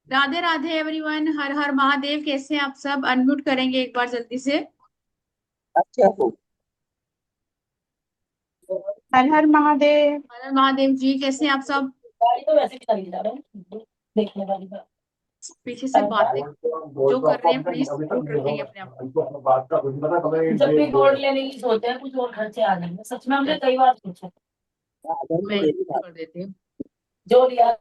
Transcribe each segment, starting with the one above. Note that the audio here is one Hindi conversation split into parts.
राधे राधे एवरीवन। हर हर महादेव। कैसे हैं आप सब? अनम्यूट करेंगे एक बार जल्दी से। अच्छा हो। हर हर महादेव। हर हर महादेव जी। कैसे हैं आप सब? गाड़ी तो वैसे भी चली जा रहा हूँ देखने वाली बात। पीछे से बातें जो कर रहे हैं प्लीज म्यूट रखेंगे अपने आप जब भी गोल्ड लेने की सोचा है कुछ और खर्चे आ जाएंगे, सच में को। हमने कई बार सोचा। मैं म्यूट कर देती हूँ। जो लिया।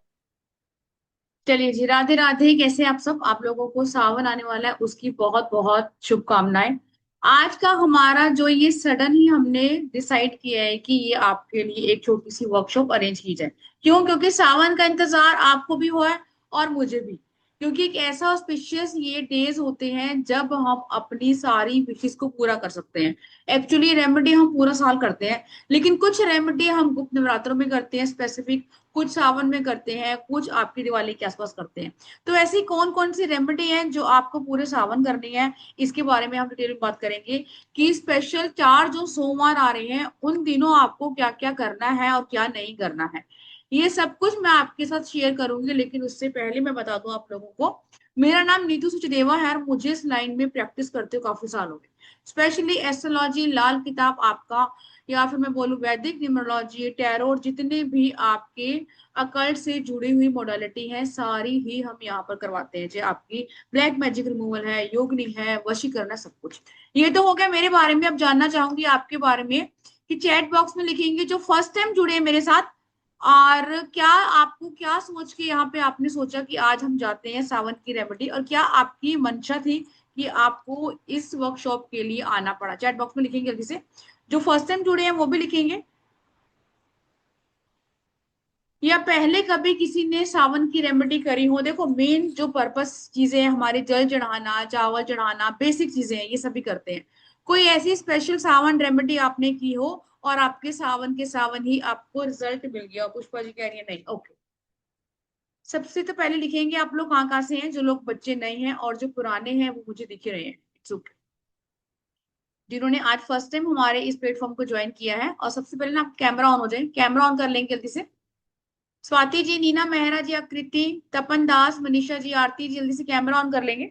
चलिए जी, राधे राधे। कैसे हैं आप सब? आप लोगों को सावन आने वाला है, उसकी बहुत बहुत शुभकामनाएं। आज का हमारा जो ये सडन ही हमने डिसाइड किया है कि ये आपके लिए एक छोटी सी वर्कशॉप अरेंज की जाए। क्यों? क्योंकि सावन का इंतजार आपको भी हुआ है और मुझे भी। क्योंकि एक ऐसा ऑस्पिशियस ये डेज होते हैं जब हम अपनी सारी विशेष को पूरा कर सकते हैं। एक्चुअली रेमेडी हम पूरा साल करते हैं, लेकिन कुछ रेमेडी हम गुप्त नवरात्रों में करते हैं स्पेसिफिक, कुछ सावन में करते हैं, कुछ आपकी दिवाली के आसपास करते हैं। तो ऐसी कौन कौन सी रेमेडी है जो आपको पूरे सावन करनी है, इसके बारे में हम डिटेल में बात करेंगे। कि स्पेशल 4 जो सोमवार आ रहे हैं उन दिनों आपको क्या क्या करना है और क्या नहीं करना है, ये सब कुछ मैं आपके साथ शेयर करूंगी। लेकिन उससे पहले मैं बता दूं आप लोगों को, मेरा नाम नीतू सुचदेवा है और मुझे इस लाइन में प्रैक्टिस करते हुए काफी साल हो गए। स्पेशली एस्ट्रोलॉजी लाल किताब आपका, या फिर मैं बोलूं वैदिक न्यूमरोलॉजी, टैरो, जितने भी आपके अकल्ट से जुड़ी हुई मोडालिटी है सारी ही हम यहाँ पर करवाते हैं। चाहे आपकी ब्लैक मैजिक रिमूवल है, योगनी है, वशीकरण है, सब कुछ। ये तो हो गया मेरे बारे में। अब जानना चाहूंगी आपके बारे में कि चैट बॉक्स में लिखेंगे जो फर्स्ट टाइम जुड़े हैं मेरे साथ, और क्या आपको क्या सोच के यहाँ पे आपने सोचा कि आज हम जाते हैं सावन की रेमेडी, और क्या आपकी मंशा थी कि आपको इस वर्कशॉप के लिए आना पड़ा? चैट बॉक्स में लिखेंगे जल्दी से। जो फर्स्ट टाइम जुड़े हैं वो भी लिखेंगे, या पहले कभी किसी ने सावन की रेमेडी करी हो। देखो, मेन जो पर्पस चीजें हैं हमारी, जल चढ़ाना, चावल चढ़ाना, बेसिक चीजें हैं, ये सभी करते हैं। कोई ऐसी स्पेशल सावन रेमेडी आपने की हो और आपके सावन के सावन ही आपको रिजल्ट मिल गया हो? पुष्पा जी कह रही है नहीं। ओके। सबसे तो पहले लिखेंगे आप लोग कहाँ कहाँ से हैं। जो लोग बच्चे नए हैं और जो पुराने हैं वो मुझे दिख रहे हैं। It's okay. जिन्होंने आज फर्स्ट टाइम हमारे इस प्लेटफॉर्म को ज्वाइन किया है, और सबसे पहले ना आप कैमरा ऑन हो जाए, कैमरा ऑन कर लेंगे जल्दी से। स्वाति जी, नीना मेहरा जी, आकृति, तपन दास, मनीषा जी, आरती जी, जल्दी से कैमरा ऑन कर लेंगे।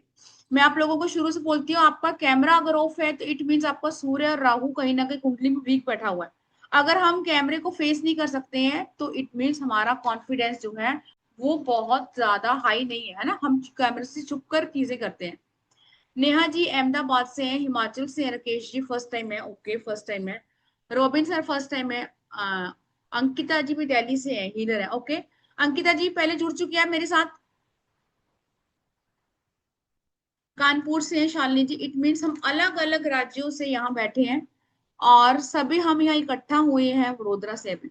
मैं आप लोगों को शुरू से बोलती हूँ, आपका कैमरा अगर ऑफ है तो इट मीन्स आपका सूर्य और राहु कहीं ना कहीं कुंडली में वीक बैठा हुआ है। अगर हम कैमरे को फेस नहीं कर सकते हैं तो इट मीन्स हमारा कॉन्फिडेंस जो है वो बहुत ज्यादा हाई नहीं है ना, हम कैमरे से छुप कर चीजें करते हैं। नेहा जी अहमदाबाद से हैं, हिमाचल से हैं। राकेश जी फर्स्ट टाइम है, ओके फर्स्ट टाइम है। रॉबिन सर फर्स्ट टाइम है। अंकिता जी भी दिल्ली से हैं, हीलर है, ओके। अंकिता जी पहले जुड़ चुकी है मेरे साथ। कानपुर से हैं शालिनी जी। इट मीन्स हम अलग अलग राज्यों से यहाँ बैठे हैं और सभी हम यहाँ इकट्ठा हुए हैं वडोदरा से अभी।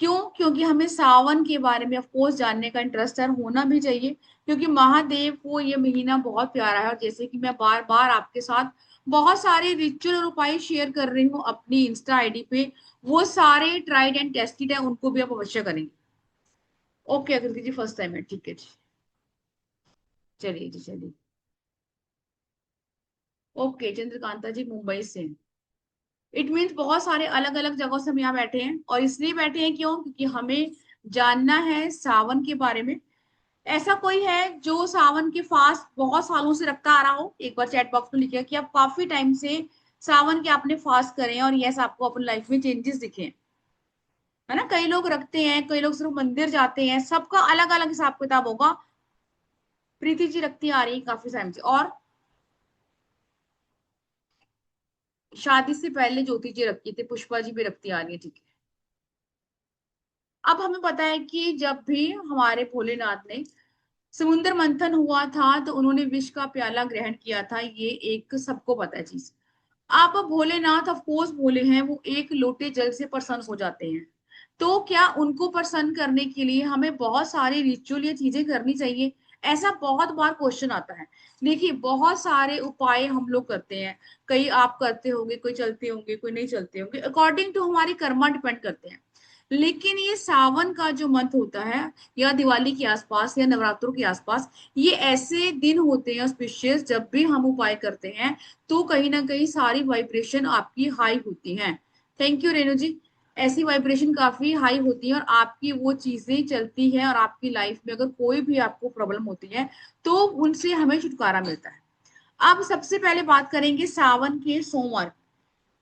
क्यों? क्योंकि हमें सावन के बारे में ऑफ कोर्स जानने का इंटरेस्ट है, होना भी चाहिए। क्योंकि महादेव को ये महीना बहुत प्यारा है, और जैसे कि मैं बार बार आपके साथ बहुत सारे रिचुअल और उपाय शेयर कर रही हूँ अपनी इंस्टा आईडी पे, वो सारे ट्राइड एंड टेस्टेड है, उनको भी आप अवश्य करेंगे। ओके अकृति जी फर्स्ट टाइम है, ठीक है जी। चलिए जी, चलिए। ओके, चंद्रकांता जी मुंबई से। इट मीन्स बहुत सारे अलग अलग जगहों से हम यहाँ बैठे हैं, और इसलिए बैठे हैं क्यों? क्योंकि हमें जानना है सावन के बारे में। ऐसा कोई है जो सावन के फास्ट बहुत सालों से रखता आ रहा हो? एक बार चैट बॉक्स में लिखिए कि आप काफी टाइम से सावन के आपने फास्ट करें और यस आपको अपनी लाइफ में चेंजेस दिखे, है ना। कई लोग रखते हैं, कई लोग सिर्फ मंदिर जाते हैं, सबका अलग अलग हिसाब किताब होगा। प्रीति जी रखती आ रही है काफी टाइम से, और शादी से पहले ज्योति जी रखती थी, पुष्पा जी भी रखती आ रही है, ठीक है। अब हमें पता है कि जब भी हमारे भोलेनाथ ने समुद्र मंथन हुआ था तो उन्होंने विष का प्याला ग्रहण किया था, ये एक सबको पता है चीज। आप भोलेनाथ ऑफ कोर्स भोले हैं, वो एक लोटे जल से प्रसन्न हो जाते हैं। तो क्या उनको प्रसन्न करने के लिए हमें बहुत सारी रिचुअल ये चीजें करनी चाहिए? ऐसा बहुत बार क्वेश्चन आता है। देखिए, बहुत सारे उपाय हम लोग करते हैं। कई आप करते होंगे, कोई चलते होंगे, कोई नहीं चलते होंगे, अकॉर्डिंग टू हमारी कर्मा डिपेंड करते हैं। लेकिन ये सावन का जो मंथ होता है, या दिवाली के आसपास या नवरात्रों के आसपास, ये ऐसे दिन होते हैं स्पेशियस, जब भी हम उपाय करते हैं तो कहीं ना कहीं सारी वाइब्रेशन आपकी हाई होती हैं। थैंक यू रेणु जी। ऐसी वाइब्रेशन काफी हाई होती है और आपकी वो चीजें चलती है, और आपकी लाइफ में अगर कोई भी आपको प्रॉब्लम होती है तो उनसे हमें छुटकारा मिलता है। अब सबसे पहले बात करेंगे सावन के सोमवार,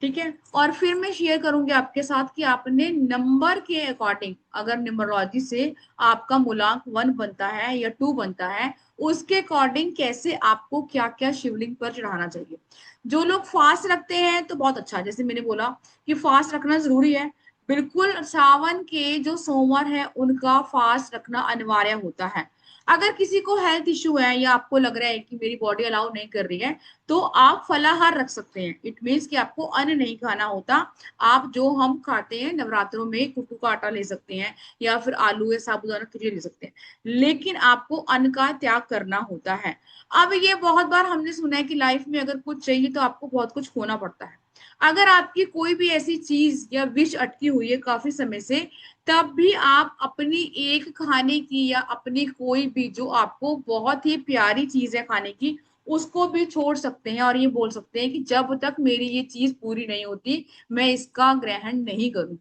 ठीक है। और फिर मैं शेयर करूंगी आपके साथ कि आपने नंबर के अकॉर्डिंग, अगर न्यूमरोलॉजी से आपका मूलांक 1 बनता है या 2 बनता है, उसके अकॉर्डिंग कैसे आपको क्या क्या शिवलिंग पर चढ़ाना चाहिए। जो लोग फास्ट रखते हैं तो बहुत अच्छा, जैसे मैंने बोला कि फास्ट रखना जरूरी है। बिल्कुल सावन के जो सोमवार है उनका फास्ट रखना अनिवार्य होता है। अगर किसी को हेल्थ इश्यू है या आपको लग रहा है कि मेरी बॉडी अलाउ नहीं कर रही है, तो आप फलाहार रख सकते हैं। इट मीन्स कि आपको अन्न नहीं खाना होता। आप जो हम खाते हैं नवरात्रों में, कुट्टू का आटा ले सकते हैं या फिर आलू या साबूदाना खिचड़ी ले सकते हैं, लेकिन आपको अन्न का त्याग करना होता है। अब ये बहुत बार हमने सुना है कि लाइफ में अगर कुछ चाहिए तो आपको बहुत कुछ खोना पड़ता है। अगर आपकी कोई भी ऐसी चीज या विश अटकी हुई है काफी समय से, तब भी आप अपनी एक खाने की या अपनी कोई भी जो आपको बहुत ही प्यारी चीज है खाने की, उसको भी छोड़ सकते हैं और ये बोल सकते हैं कि जब तक मेरी ये चीज पूरी नहीं होती मैं इसका ग्रहण नहीं करूं,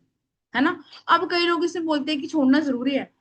है ना। अब कई लोग इसे बोलते हैं कि छोड़ना जरूरी है।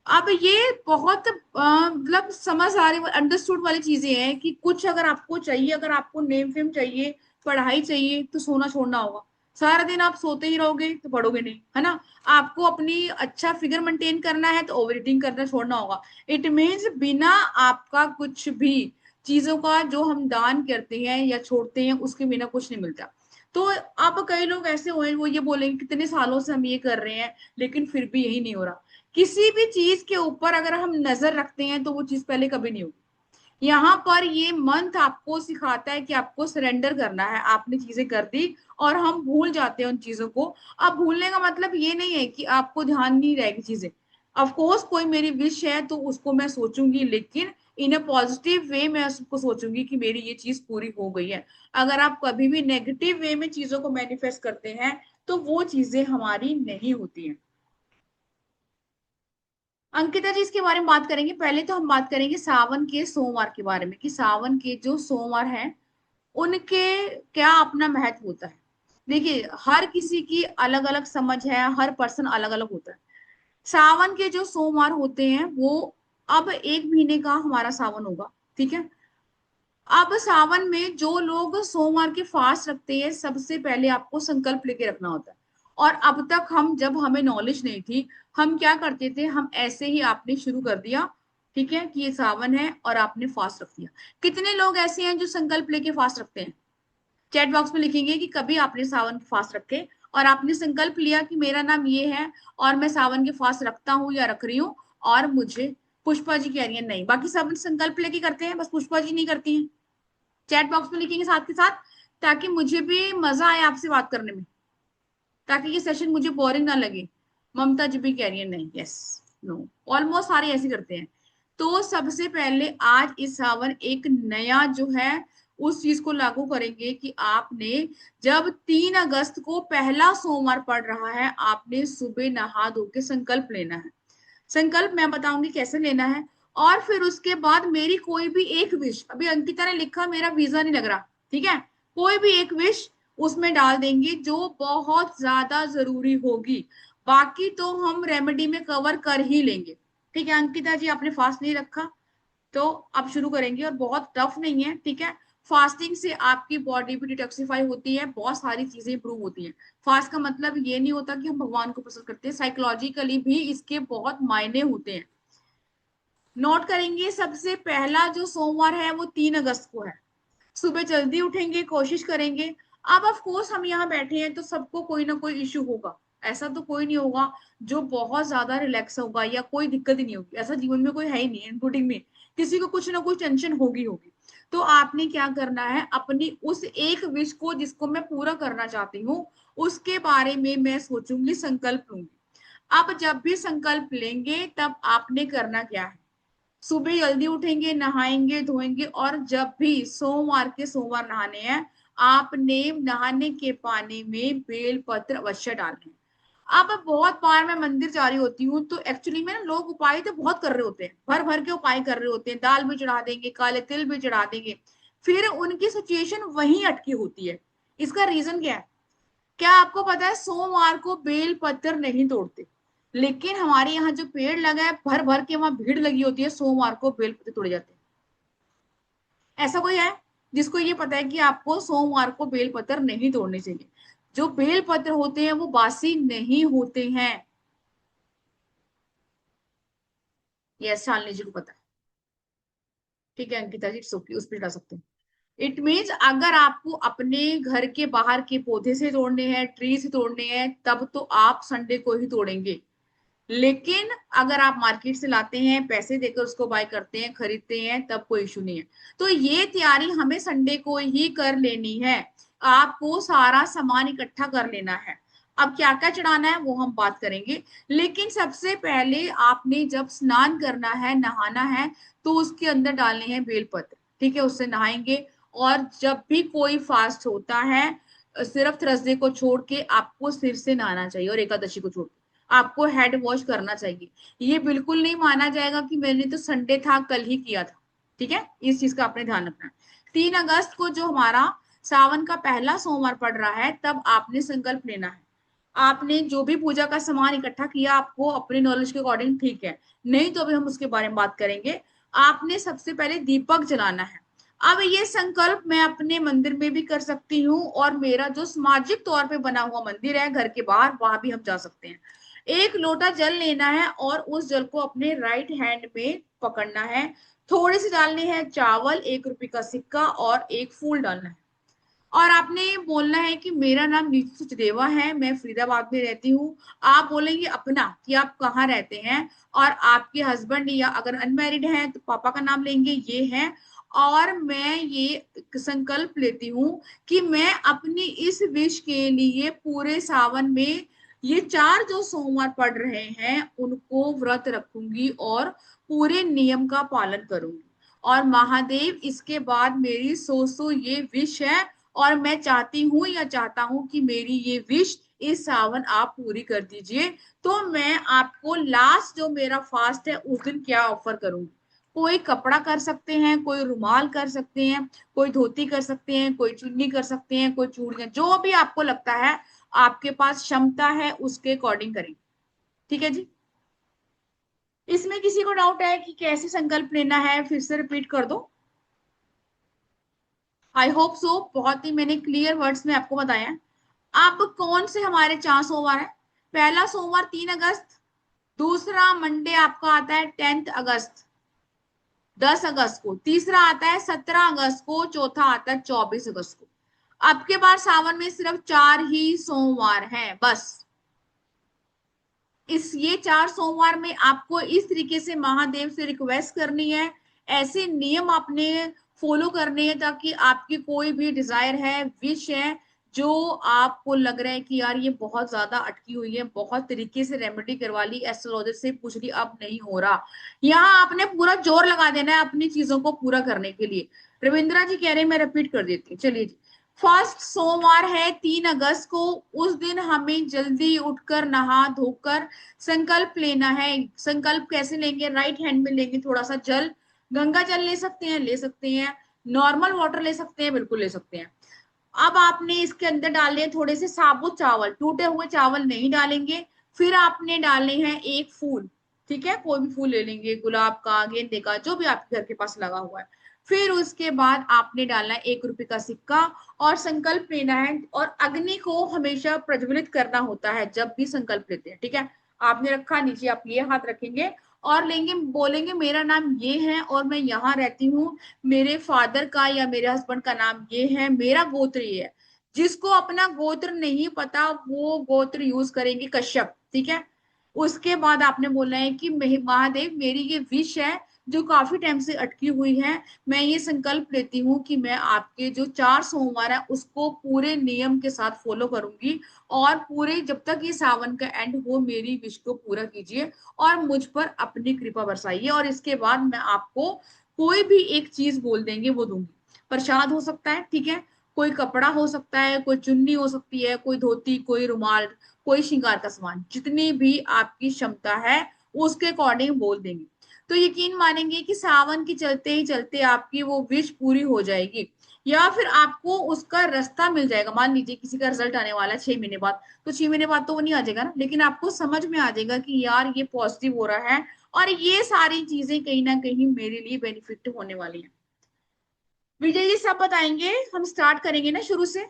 अब ये बहुत मतलब समझ आ रही अंडरस्टूड वाली चीजें हैं कि कुछ अगर आपको चाहिए, अगर आपको नेम फेम चाहिए, पढ़ाई चाहिए, तो सोना छोड़ना होगा। सारा दिन आप सोते ही रहोगे तो पढ़ोगे नहीं, है ना। आपको अपनी अच्छा फिगर मेंटेन करना है तो ओवर ईटिंग करना छोड़ना होगा। इट मीन्स बिना आपका कुछ भी चीजों का जो हम दान करते हैं या छोड़ते हैं उसके बिना कुछ नहीं मिलता। तो अब कई लोग ऐसे हुए वो ये बोलेंगे कितने सालों से हम ये कर रहे हैं लेकिन फिर भी यही नहीं हो रहा। किसी भी चीज के ऊपर अगर हम नजर रखते हैं तो वो चीज पहले कभी नहीं होगी। यहाँ पर ये मंथ आपको सिखाता है कि आपको सरेंडर करना है। आपने चीजें कर दी और हम भूल जाते हैं उन चीजों को। अब भूलने का मतलब ये नहीं है कि आपको ध्यान नहीं रहेगी चीजें। ऑफ कोर्स कोई मेरी विश है तो उसको मैं सोचूंगी, लेकिन इन अ पॉजिटिव वे मैं उसको सोचूंगी कि मेरी ये चीज पूरी हो गई है। अगर आप कभी भी नेगेटिव वे में चीजों को मैनिफेस्ट करते हैं तो वो चीजें हमारी नहीं होती हैं। अंकिता जी इसके बारे में बात करेंगे। पहले तो हम बात करेंगे सावन के सोमवार के बारे में कि सावन के जो सोमवार हैं उनके क्या अपना महत्व होता है। देखिए हर किसी की अलग अलग समझ है, हर पर्सन अलग अलग होता है। सावन के जो सोमवार होते हैं वो, अब 1 महीने का हमारा सावन होगा, ठीक है। अब सावन में जो लोग सोमवार के फास्ट रखते हैं सबसे पहले आपको संकल्प लेके रखना होता है। और अब तक हम, जब हमें नॉलेज नहीं थी, हम क्या करते थे, हम ऐसे ही आपने शुरू कर दिया, ठीक है, कि ये सावन है और आपने फास्ट रख दिया। कितने लोग ऐसे हैं जो संकल्प लेके फास्ट रखते हैं? चैट बॉक्स में लिखेंगे कि कभी आपने सावन के फास्ट रखे और आपने संकल्प लिया कि मेरा नाम ये है और मैं सावन के फास्ट रखता हूँ या रख रही हूँ। और मुझे, पुष्पा जी कह रही है नहीं, बाकी सब संकल्प लेके करते हैं, बस पुष्पा जी नहीं करती हैं। चैट बॉक्स में लिखेंगे साथ के साथ, ताकि मुझे भी मजा आए आपसे बात करने में, ताकि ये सेशन मुझे बोरिंग ना लगे। ममता जी भी कह रही है नहीं, यस, नो, ऑलमोस्ट सारे ऐसे करते हैं। तो सबसे पहले आज इस सावन एक नया जो है उस चीज को लागू करेंगे कि आपने, जब 3 अगस्त को पहला सोमवार पड़ रहा है, आपने सुबह नहा धो के संकल्प लेना है। संकल्प मैं बताऊंगी कैसे लेना है। और फिर उसके बाद मेरी कोई भी एक विश, अभी अंकिता ने लिखा मेरा वीजा नहीं लग रहा, ठीक है, कोई भी एक विश उसमें डाल देंगे जो बहुत ज्यादा जरूरी होगी। बाकी तो हम रेमेडी में कवर कर ही लेंगे। ठीक है अंकिता जी, आपने फास्ट नहीं रखा तो अब शुरू करेंगे, और बहुत टफ नहीं है, ठीक है। फास्टिंग से आपकी बॉडी भी डिटॉक्सिफाई होती है, बहुत सारी चीजें इंप्रूव होती हैं। फास्ट का मतलब ये नहीं होता कि हम भगवान को पसंद करते हैं, साइकोलॉजिकली भी इसके बहुत मायने होते हैं। नोट करेंगे, सबसे पहला जो सोमवार है वो 3 अगस्त को है। सुबह जल्दी उठेंगे, कोशिश करेंगे। अब ऑफ कोर्स हम यहाँ बैठे हैं तो सबको कोई ना कोई इश्यू होगा। ऐसा तो कोई नहीं होगा जो बहुत ज्यादा रिलैक्स होगा या कोई दिक्कत ही नहीं होगी, ऐसा जीवन में कोई है ही नहीं, इंक्लूडिंग में। किसी को कुछ ना कुछ टेंशन होगी होगी। तो आपने क्या करना है, अपनी उस एक विश को जिसको मैं पूरा करना चाहती हूँ उसके बारे में मैं सोचूंगी, संकल्प लूंगी। अब जब भी संकल्प लेंगे तब आपने करना क्या है, सुबह जल्दी उठेंगे, नहाएंगे धोएंगे, और जब भी सोमवार के सोमवार नहाने हैं, आपने नहाने के पानी में बेल पत्र अवश्य डालने हैं। अब बहुत बार मैं मंदिर जा रही होती हूँ तो एक्चुअली में ना लोग उपाय तो बहुत कर रहे होते हैं, भर भर के उपाय कर रहे होते हैं, दाल भी चढ़ा देंगे, काले तिल भी चढ़ा देंगे, फिर उनकी सिचुएशन वहीं अटकी होती है। इसका रीजन क्या है? क्या आपको पता है सोमवार को बेल पत्र नहीं तोड़ते, लेकिन हमारे यहाँ जो पेड़ लगा है भर भर के वहां भीड़ लगी होती है, सोमवार को बेल पत्र तोड़े जाते हैं। ऐसा कोई है जिसको ये पता है कि आपको सोमवार को बेल पत्र नहीं तोड़ने चाहिए? जो बेल पत्र होते हैं वो बासी नहीं होते हैं। ये शालिनी जी को पता है। ठीक है अंकिता जी, सोकी उस पर जा सकते हैं। इट मीन्स अगर आपको अपने घर के बाहर के पौधे से तोड़ने हैं, ट्री से तोड़ने हैं, तब तो आप संडे को ही तोड़ेंगे। लेकिन अगर आप मार्केट से लाते हैं, पैसे देकर उसको बाय करते हैं, खरीदते हैं, तब कोई इशू नहीं है। तो ये तैयारी हमें संडे को ही कर लेनी है। आपको सारा सामान इकट्ठा कर लेना है। अब क्या क्या चढ़ाना है वो हम बात करेंगे, लेकिन सबसे पहले आपने जब स्नान करना है, नहाना है, तो उसके अंदर डालने हैं बेलपत्र। ठीक है, उससे नहाएंगे। और जब भी कोई फास्ट होता है, सिर्फ थर्सडे को छोड़ के आपको सिर से नहाना चाहिए, और एकादशी को छोड़ के आपको हेड वॉश करना चाहिए। ये बिल्कुल नहीं माना जाएगा कि मैंने तो संडे था कल ही किया था। ठीक है, इस चीज का आपने ध्यान रखना है। 3 अगस्त को जो हमारा सावन का पहला सोमवार पड़ रहा है, तब आपने संकल्प लेना है। आपने जो भी पूजा का सामान इकट्ठा किया, आपको अपने नॉलेज के अकॉर्डिंग ठीक है, नहीं तो अभी हम उसके बारे में बात करेंगे। आपने सबसे पहले दीपक जलाना है। अब ये संकल्प मैं अपने मंदिर में भी कर सकती हूँ, और मेरा जो सामाजिक तौर पे बना हुआ मंदिर है घर के बाहर, वहां भी हम जा सकते हैं। 1 लोटा जल लेना है और उस जल को अपने राइट हैंड में पकड़ना है। थोड़े से डालने हैं चावल, 1 रुपए का सिक्का और एक फूल डालना है। और आपने बोलना है कि मेरा नाम नीतू सचदेवा है, मैं फरीदाबाद में रहती हूँ। आप बोलेंगे अपना कि आप कहाँ रहते हैं, और आपके हस्बैंड या अगर अनमैरिड हैं तो पापा का नाम लेंगे, ये है। और मैं ये संकल्प लेती हूँ कि मैं अपनी इस विश के लिए पूरे सावन में ये 4 जो सोमवार पड़ रहे हैं उनको व्रत रखूंगी और पूरे नियम का पालन करूंगी। और महादेव, इसके बाद मेरी सो ये विश है, और मैं चाहती हूँ या चाहता हूँ कि मेरी ये विश इस सावन आप पूरी कर दीजिए। तो मैं आपको लास्ट जो मेरा फास्ट है उस दिन क्या ऑफर करूंगी। कोई कपड़ा कर सकते हैं, कोई रुमाल कर सकते हैं, कोई धोती कर सकते हैं, कोई चुन्नी कर सकते हैं, कोई चूड़ियां, जो भी आपको लगता है आपके पास क्षमता है उसके अकॉर्डिंग करें। ठीक है जी। इसमें किसी को डाउट है कि कैसे संकल्प लेना है, फिर से रिपीट कर दो। आई होप सो, बहुत ही मैंने क्लियर वर्ड्स में आपको बताया। अब कौन से हमारे 4 सोमवार है? पहला सोमवार 3 अगस्त, दूसरा मंडे आपका आता है 10 अगस्त, 10 अगस्त को, तीसरा आता है 17 अगस्त को, चौथा आता है 24 अगस्त को। अब के बार सावन में सिर्फ 4 ही सोमवार हैं बस। इस ये 4 सोमवार में आपको इस तरीके से महादेव से रिक्वेस्ट करनी है, ऐसे नियम आपने फॉलो करने हैं, ताकि आपकी कोई भी डिजायर है, विश है, जो आपको लग रहा है कि यार ये बहुत ज्यादा अटकी हुई है, बहुत तरीके से रेमेडी करवा ली, एस्ट्रोलॉजर से पूछ ली, अब नहीं हो रहा, यहाँ आपने पूरा जोर लगा देना है अपनी चीजों को पूरा करने के लिए। रविंद्रा जी कह रहे हैं, मैं रिपीट कर देती हूँ, चलिए जी। फर्स्ट सोमवार है 3 अगस्त को। उस दिन हमें जल्दी उठकर नहा धोकर संकल्प लेना है। संकल्प कैसे लेंगे? राइट हैंड में लेंगे थोड़ा सा जल, गंगा जल ले सकते हैं, ले सकते हैं, नॉर्मल वाटर ले सकते हैं, बिल्कुल ले सकते हैं। अब आपने इसके अंदर डालने हैं थोड़े से साबुत चावल, टूटे हुए चावल नहीं डालेंगे। फिर आपने डालने हैं एक फूल। ठीक है, कोई भी फूल ले लेंगे, गुलाब का, गेंदे का, जो भी आपके घर के पास लगा हुआ है। फिर उसके बाद आपने डालना है 1 रुपए का सिक्का, और संकल्प लेना है। और अग्नि को हमेशा प्रज्वलित करना होता है जब भी संकल्प लेते हैं। ठीक है, आपने रखा, नीचे आप ये हाथ रखेंगे और लेंगे, बोलेंगे मेरा नाम ये है और मैं यहाँ रहती हूँ, मेरे फादर का या मेरे हस्बैंड का नाम ये है, मेरा गोत्र ये है। जिसको अपना गोत्र नहीं पता वो गोत्र यूज करेंगे कश्यप। ठीक है, उसके बाद आपने बोलना है कि महादेव, मेरी ये विश है जो काफी टाइम से अटकी हुई है, मैं ये संकल्प लेती हूँ कि मैं आपके जो 4 सोमवार है उसको पूरे नियम के साथ फॉलो करूंगी, और पूरे जब तक ये सावन का एंड हो मेरी विश को पूरा कीजिए और मुझ पर अपनी कृपा बरसाइए। और इसके बाद मैं आपको कोई भी एक चीज बोल देंगे वो दूंगी। प्रसाद हो सकता है, ठीक है, कोई कपड़ा हो सकता है, कोई चुन्नी हो सकती है, कोई धोती, कोई रुमाल, कोई श्रृंगार का सामान, जितनी भी आपकी क्षमता है उसके अकॉर्डिंग बोल देंगे। तो यकीन मानेंगे कि सावन के चलते ही चलते आपकी वो विश पूरी हो जाएगी, या फिर आपको उसका रास्ता मिल जाएगा। मान लीजिए किसी का रिजल्ट आने वाला है 6 महीने बाद, तो 6 महीने बाद तो वो नहीं आ जाएगा ना, लेकिन आपको समझ में आ जाएगा कि यार ये पॉजिटिव हो रहा है और ये सारी चीजें कहीं ना कहीं मेरे लिए बेनिफिट होने वाली है। विजय जी सब बताएंगे, हम स्टार्ट करेंगे ना शुरू से,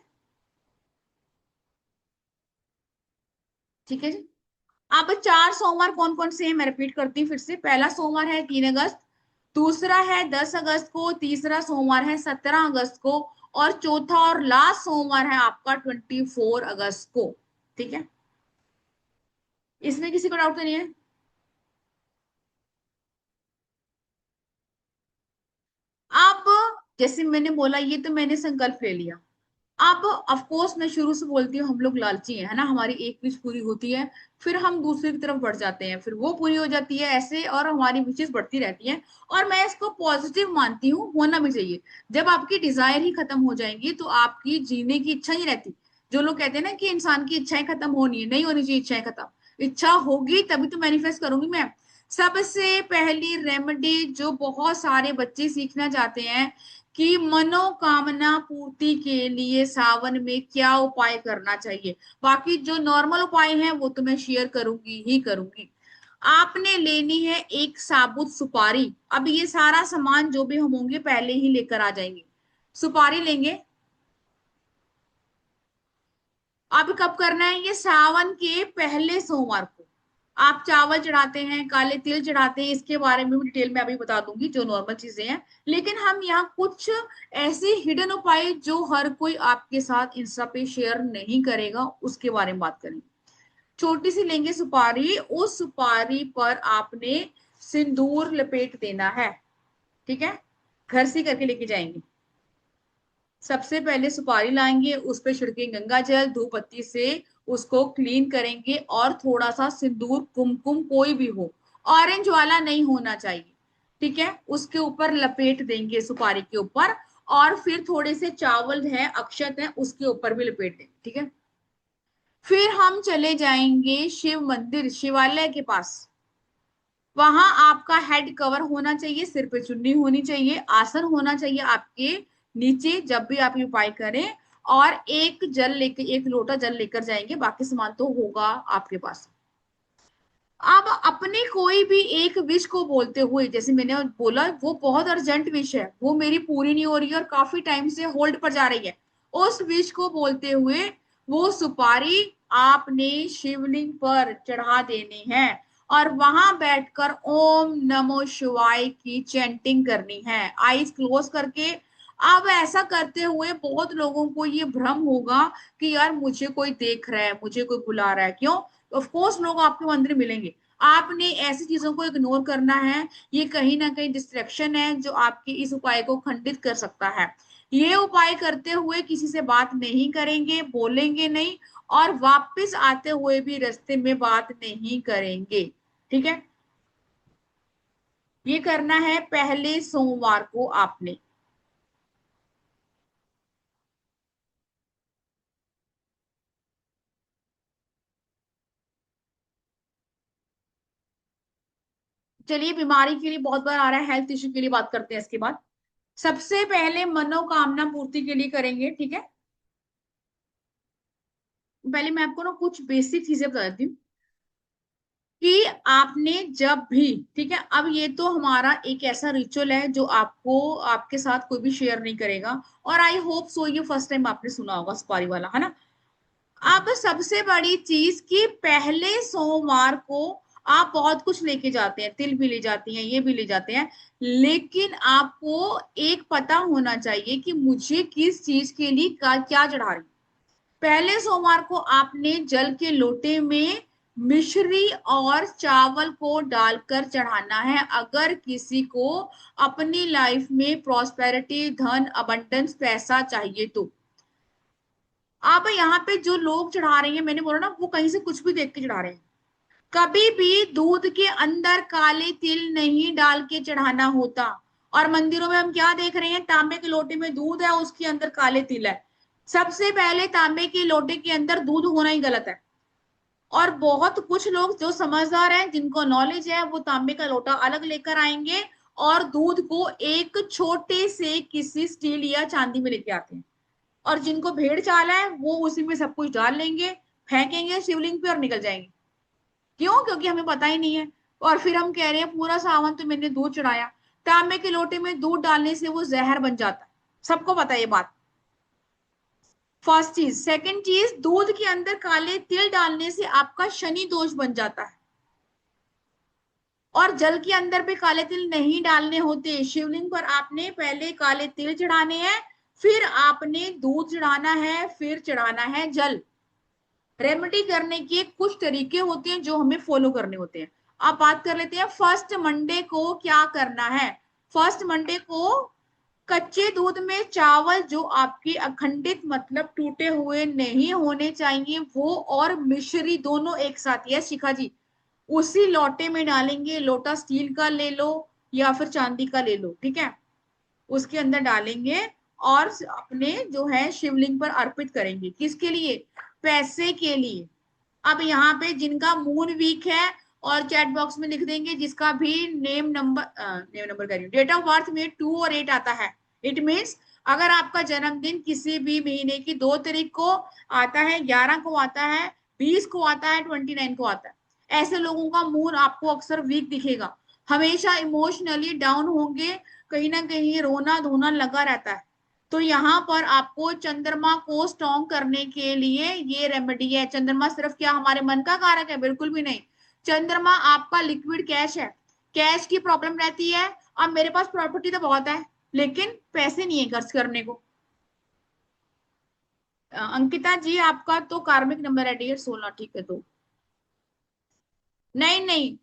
ठीक है जी। अब 4 सोमवार कौन कौन से हैं मैं रिपीट करती हूँ फिर से। पहला सोमवार है 3 अगस्त, दूसरा है 10 अगस्त को, तीसरा सोमवार है 17 अगस्त को, और चौथा और लास्ट सोमवार है आपका 24 अगस्त को। ठीक है, इसमें किसी को डाउट तो नहीं है? अब जैसे मैंने बोला, ये तो मैंने संकल्प ले लिया। अब ऑफ कोर्स मैं शुरू से बोलती हूँ हम लोग लालची हैं, है ना। हमारी एक विश पूरी होती है, फिर हम दूसरी की तरफ बढ़ जाते हैं, फिर वो पूरी हो जाती है ऐसे, और हमारी विशेष बढ़ती रहती हैं। और मैं इसको पॉजिटिव मानती हूँ, होना भी चाहिए। जब आपकी डिजायर ही खत्म हो जाएंगी तो आपकी जीने की इच्छा नहीं रहती। जो लोग कहते हैं ना कि इंसान की इच्छाएं खत्म होनी है, नहीं होनी चाहिए इच्छाएं खत्म। इच्छा होगी तभी तो मैनिफेस्ट करूंगी मैं। सबसे पहली रेमेडी जो बहुत सारे बच्चे सीखना चाहते हैं कि मनोकामना पूर्ति के लिए सावन में क्या उपाय करना चाहिए। बाकी जो नॉर्मल उपाय हैं वो तो मैं शेयर करूंगी ही करूंगी। आपने लेनी है एक साबुत सुपारी। अब ये सारा सामान जो भी हम होंगे पहले ही लेकर आ जाएंगे। सुपारी लेंगे। अब कब करना है? ये सावन के पहले सोमवार को। आप चावल चढ़ाते हैं, काले तिल चढ़ाते हैं, इसके बारे में भी डिटेल में अभी बता दूंगी, जो नॉर्मल चीजें हैं। लेकिन हम यहाँ कुछ ऐसे हिडन उपाय जो हर कोई आपके साथ इंस्टा पे शेयर नहीं करेगा उसके बारे में बात करेंगे। छोटी सी लेंगे सुपारी, उस सुपारी पर आपने सिंदूर लपेट देना है। ठीक है, घर से करके लेके जाएंगे। सबसे पहले सुपारी लाएंगे, उस पे छिड़केंगे गंगा जल, धूप बत्ती से उसको क्लीन करेंगे, और थोड़ा सा सिंदूर कुमकुम कोई भी हो, ऑरेंज वाला नहीं होना चाहिए, ठीक है, उसके ऊपर लपेट देंगे सुपारी के ऊपर। और फिर थोड़े से चावल है, अक्षत है, उसके ऊपर भी लपेट देंगे। ठीक है, फिर हम चले जाएंगे शिव मंदिर, शिवालय के पास। वहां आपका हेड कवर होना चाहिए, सिर पे चुन्नी होनी चाहिए, आसन होना चाहिए आपके नीचे जब भी आप ये उपाय करें। और एक जल लेकर, एक लोटा जल लेकर जाएंगे, बाकी सामान तो होगा आपके पास। अब अपने कोई भी एक विश को बोलते हुए, जैसे मैंने बोला वो बहुत अर्जेंट विश है, वो मेरी पूरी नहीं हो रही है और काफी टाइम से होल्ड पर जा रही है, उस विश को बोलते हुए वो सुपारी आपने शिवलिंग पर चढ़ा देनी है, और वहां बैठकर ओम नमो शिवाय की चैंटिंग करनी है, आईज क्लोज करके। अब ऐसा करते हुए बहुत लोगों को ये भ्रम होगा कि यार मुझे कोई देख रहा है, मुझे कोई बुला रहा है, क्यों? ऑफ कोर्स लोग आपके मंदिर मिलेंगे। आपने ऐसी चीजों को इग्नोर करना है। ये कहीं ना कहीं डिस्ट्रैक्शन है जो आपके इस उपाय को खंडित कर सकता है। ये उपाय करते हुए किसी से बात नहीं करेंगे, बोलेंगे नहीं, और वापस आते हुए भी रास्ते में बात नहीं करेंगे। ठीक है, ये करना है पहले सोमवार को आपने। चलिए, बीमारी के लिए बहुत बार आ रहा है, हेल्थ इश्यू के लिए बात करते हैं इसके बाद। सबसे पहले मनोकामना पूर्ति के लिए करेंगे, ठीक है। पहले मैं आपको ना कुछ बेसिक चीजें बता देती हूँ कि आपने जब भी, ठीक है, अब ये तो हमारा एक ऐसा रिचुअल है जो आपको, आपके साथ कोई भी शेयर नहीं करेगा, और आई होप सो ये फर्स्ट टाइम आपने सुना होगा सुपारी वाला, है ना। अब सबसे बड़ी चीज कि पहले सोमवार को आप बहुत कुछ लेके जाते हैं, तिल भी ले जाती हैं, ये भी ले जाते हैं, लेकिन आपको एक पता होना चाहिए कि मुझे किस चीज के लिए क्या चढ़ा रही हूँ। पहले सोमवार को आपने जल के लोटे में मिश्री और चावल को डालकर चढ़ाना है, अगर किसी को अपनी लाइफ में प्रॉस्पेरिटी, धन, अबंडेंस, पैसा चाहिए तो। आप यहाँ पे जो लोग चढ़ा रहे हैं, मैंने बोला ना, वो कहीं से कुछ भी देख के चढ़ा रहे हैं। कभी भी दूध के अंदर काले तिल नहीं डाल के चढ़ाना होता। और मंदिरों में हम क्या देख रहे हैं? तांबे के लोटे में दूध है, उसके अंदर काले तिल है। सबसे पहले तांबे के लोटे के अंदर दूध होना ही गलत है। और बहुत कुछ लोग जो समझदार हैं, जिनको नॉलेज है, वो तांबे का लोटा अलग लेकर आएंगे और दूध को एक छोटे से किसी स्टील या चांदी में लेके आते हैं। और जिनको भेड़ चाल है वो उसी में सब कुछ डाल लेंगे, फेंकेंगे शिवलिंग पे और निकल जाएंगे। क्यों? क्योंकि हमें पता ही नहीं है। और फिर हम कह रहे हैं पूरा सावन तो मैंने दूध चढ़ाया। तांबे के लोटे में दूध डालने से वो जहर बन जाता है, सबको पता है ये बात। फर्स्ट चीज। सेकंड चीज, दूध के अंदर काले तिल डालने से आपका शनि दोष बन जाता है। और जल के अंदर पे काले तिल नहीं डालने होते। शिवलिंग पर आपने पहले काले तिल चढ़ाने हैं, फिर आपने दूध चढ़ाना है, फिर चढ़ाना है जल। रेमेडी करने के कुछ तरीके होते हैं जो हमें फॉलो करने होते हैं। अब बात कर लेते हैं फर्स्ट मंडे को क्या करना है। फर्स्ट मंडे को कच्चे दूध में चावल जो आपके अखंडित मतलब टूटे हुए नहीं होने चाहिए, वो और मिश्री दोनों एक साथ। यस शिखा जी, उसी लोटे में डालेंगे। लोटा स्टील का ले लो या फिर चांदी का ले लो, ठीक है। उसके अंदर डालेंगे और अपने जो है शिवलिंग पर अर्पित करेंगे। किसके लिए? पैसे के लिए। अब यहाँ पे जिनका मून वीक है, और चैट बॉक्स में लिख देंगे जिसका भी नेम नंबर कह रही हूँ, डेट ऑफ बर्थ में 2 और 8 आता है। इट मीन्स अगर आपका जन्मदिन किसी भी महीने की 2 तारीख को आता है, 11 को आता है, 20 को आता है, 29 को आता है, ऐसे लोगों का मून आपको अक्सर वीक दिखेगा। हमेशा इमोशनली डाउन होंगे, कहीं ना कहीं रोना धोना लगा रहता है। तो यहाँ पर आपको चंद्रमा को स्ट्रॉन्ग करने के लिए ये रेमेडी है। चंद्रमा सिर्फ क्या हमारे मन का कारक है? बिल्कुल भी नहीं। चंद्रमा आपका लिक्विड कैश है। कैश की प्रॉब्लम रहती है। अब मेरे पास प्रॉपर्टी तो बहुत है लेकिन पैसे नहीं है खर्च करने को। अंकिता जी आपका तो कार्मिक नंबर है 16, ठीक है। तो नहीं नहीं,